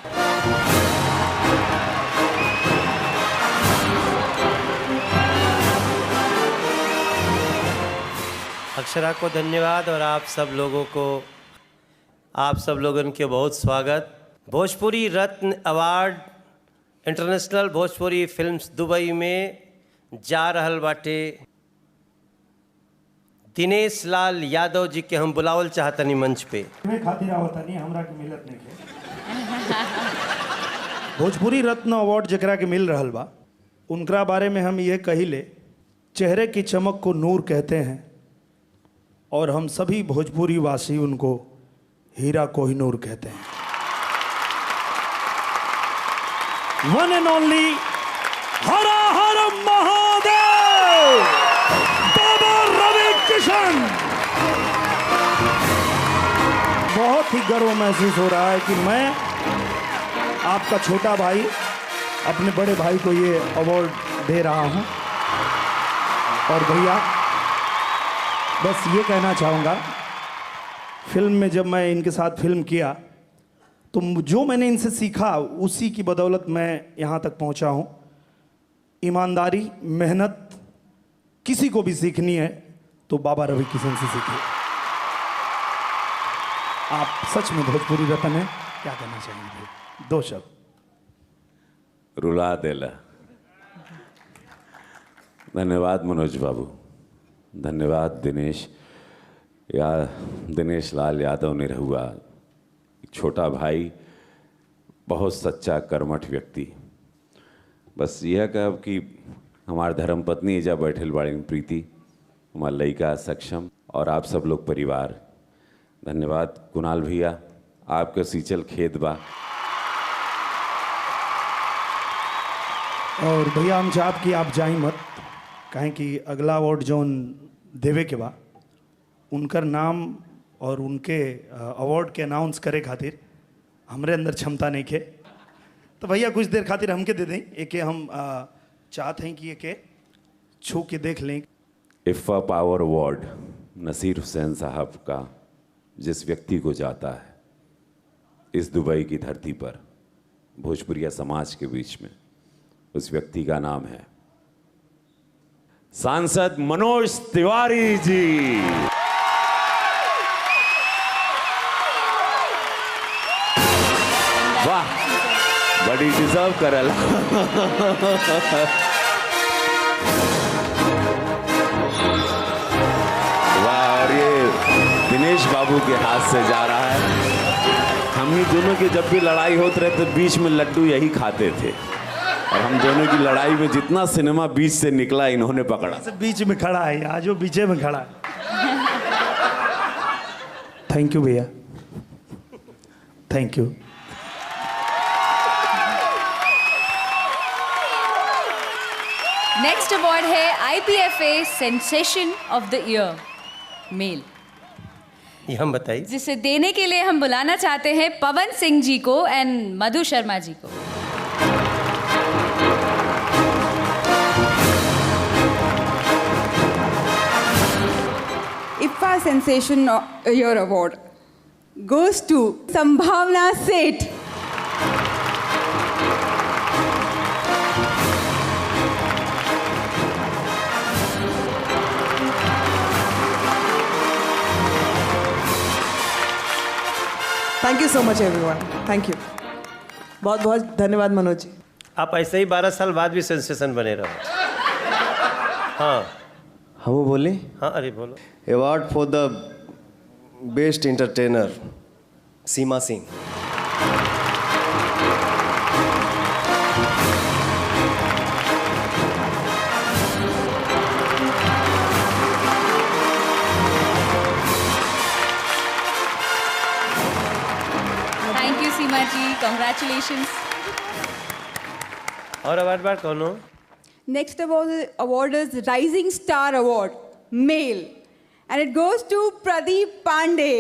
S8: अक्षरा को धन्यवाद और आप सब लोगों के बहुत स्वागत। Bhojpuri Ratna award international Bhojpuri films Dubai में जा रहल बाटे। दिनेश लाल यादव जी के हम बुलावल चाहतनी मंच पे।
S27: खातिर आवतनी हमरा के मिलत नहीं के भोजपुरी रत्न अवार्ड जकरा के मिल रहल बा उनकरा बारे में हम ये कहिले चेहरे की चमक को नूर कहते हैं और हम सभी भोजपुरी वासी उनको हीरा कोहिनूर कहते हैं। वन एंड ओनली हर हर महादेव बाबा रवि किशन। बहुत ही गर्व महसूस हो रहा है कि मैं आपका छोटा भाई अपने बड़े भाई को ये अवार्ड दे रहा हूं। और भैया बस ये कहना चाहूँगा फिल्म में जब मैं इनके साथ फिल्म किया तो जो मैंने इनसे सीखा उसी की बदौलत मैं यहाँ तक पहुँचा हूँ। ईमानदारी मेहनत किसी को भी सीखनी है तो बाबा रवि किशन से सीखिए। आप सच में भोजपुरी रत्न हैं। क्या कहना चाहिए? दो शब्द।
S9: रुला देला। धन्यवाद मनोज बाबू, धन्यवाद दिनेश लाल यादव ने रहुआ, छोटा भाई, बहुत सच्चा कर्मठ व्यक्ति। बस यह कह कि हमारे धर्मपत्नी एजा बैठल बाड़ी प्रीति, हमार लड़का सक्षम और आप सब लोग परिवार। धन्यवाद कुणाल भैया, आपके सींचल खेत बा।
S27: और भैया हम चाहब कि आप जाई मत, कहें कि अगला अवार्ड जोन देवे के बा उनकर नाम और उनके अवार्ड के अनाउंस करे खातिर हमरे अंदर क्षमता नहीं खे। तो भैया कुछ देर खातिर हमके दे दें। एक हम चाहते हैं कि एक छू के देख लें।
S9: इफ़ा पावर अवार्ड नसीर हुसैन साहब का जिस व्यक्ति को जाता है इस दुबई की धरती पर भोजपुरिया समाज के बीच में, उस व्यक्ति का नाम है सांसद मनोज तिवारी जी। वाह, बड़ी डिजर्व करल। बाबू के हाथ से जा रहा है। हम ही दोनों की जब भी लड़ाई होती रहे तो बीच में लड्डू यही खाते थे, और हम दोनों की लड़ाई में जितना सिनेमा बीच से निकला इन्होंने पकड़ा।
S27: बीच में खड़ा है, आज वो बीचे में खड़ा है। थैंक यू भैया, थैंक यू।
S2: नेक्स्ट अवार्ड है IPFA sensation of the year male.
S8: ये हम बताइए।
S2: जिसे देने के लिए हम बुलाना चाहते हैं पवन सिंह जी को एंड मधु शर्मा जी को।
S21: IPFA Sensation Year Award goes to Sambhavna Seth.
S4: Thank you so much everyone, thank you. बहुत बहुत धन्यवाद मनोज जी।
S8: आप ऐसे ही 12 साल बाद भी सेंसेशन बने रहो। हाँ
S10: हम बोले।
S8: हाँ अरे बोलो।
S10: Award for the best entertainer Seema Singh.
S2: Thank you Seema ji, congratulations.
S8: और अवार्ड बार कौन हो?
S21: Next award is Rising Star Award, male, and it goes to Pradeep Pandey.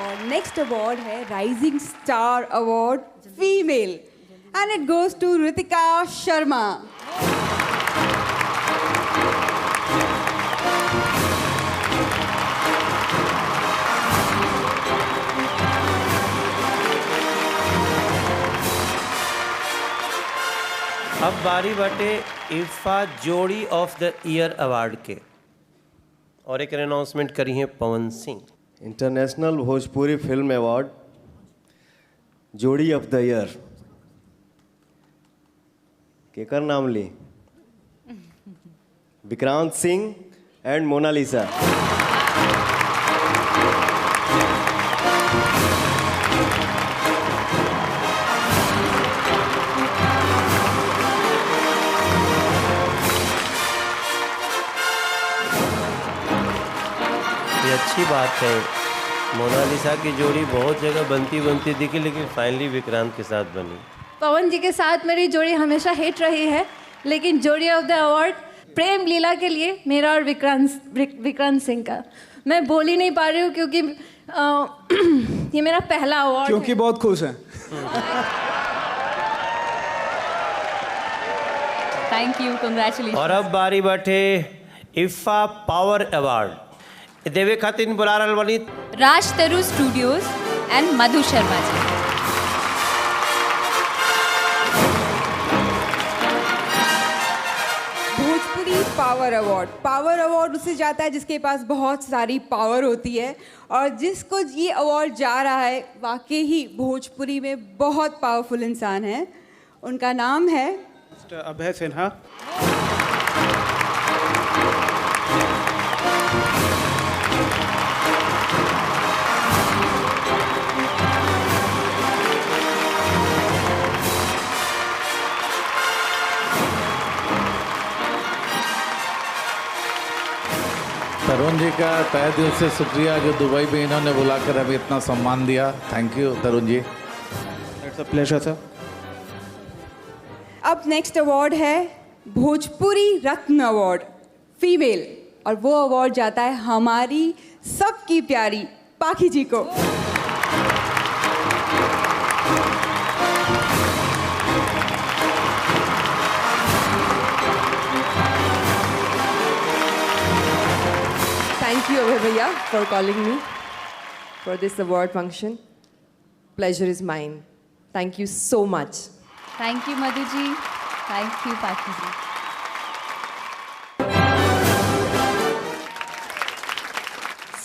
S21: और next award है Rising Star Award, female, and it goes to Ritika Sharma.
S8: अब बारी बाटे IPFA जोड़ी ऑफ द ईयर अवार्ड के, और एक अनाउंसमेंट करी है Pawan Singh.
S10: International Bhojpuri film award जोड़ी ऑफ द ईयर केकर नाम ली? विक्रांत सिंह एंड मोनालिसा।
S8: ये अच्छी बात है। मोनालिसा की जोड़ी बहुत जगह बनती दिखी, लेकिन फाइनली विक्रांत के साथ बनी।
S12: पवन जी के साथ मेरी जोड़ी हमेशा हिट रही है, लेकिन जोड़ी ऑफ द अवार्ड प्रेम लीला के लिए मेरा और विक्रांत सिंह का। मैं बोल ही नहीं पा रही हूँ क्योंकि ये मेरा पहला अवार्ड
S16: क्योंकि बहुत खुश हैं।
S2: Thank you, congratulation.
S8: और अब बारी बाटे IPFA पावर अवार्ड देवे खातिर बुला रहल बानी
S2: Raj Taru studios and Madhu Sharma ji.
S21: Bhojpuri power award उससे जाता है जिसके पास बहुत सारी पावर होती है, और जिसको ये अवार्ड जा रहा है वाकई ही भोजपुरी में बहुत पावरफुल इंसान है। उनका नाम है
S16: अभय सिन्हा।
S1: तरुण जी का तहे दिल से शुक्रिया जो दुबई में इन्होंने बुलाकर हमें इतना सम्मान दिया। Thank you Tarun ji.
S16: It's a pleasure sir.
S21: अब नेक्स्ट अवार्ड है भोजपुरी रत्न अवार्ड फीमेल, और वो अवार्ड जाता है हमारी सबकी प्यारी पाखी जी को।
S18: Thank you, Abhay Bhaiya, for calling me for this award function. Pleasure is mine. Thank you so much.
S2: Thank you Madhu ji, thank you Pakhi ji.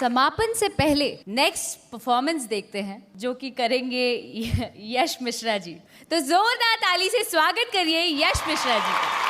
S2: समापन से पहले नेक्स्ट परफॉर्मेंस देखते हैं जो कि करेंगे यश मिश्रा जी। तो जोरदार ताली से स्वागत करिए यश मिश्रा जी का।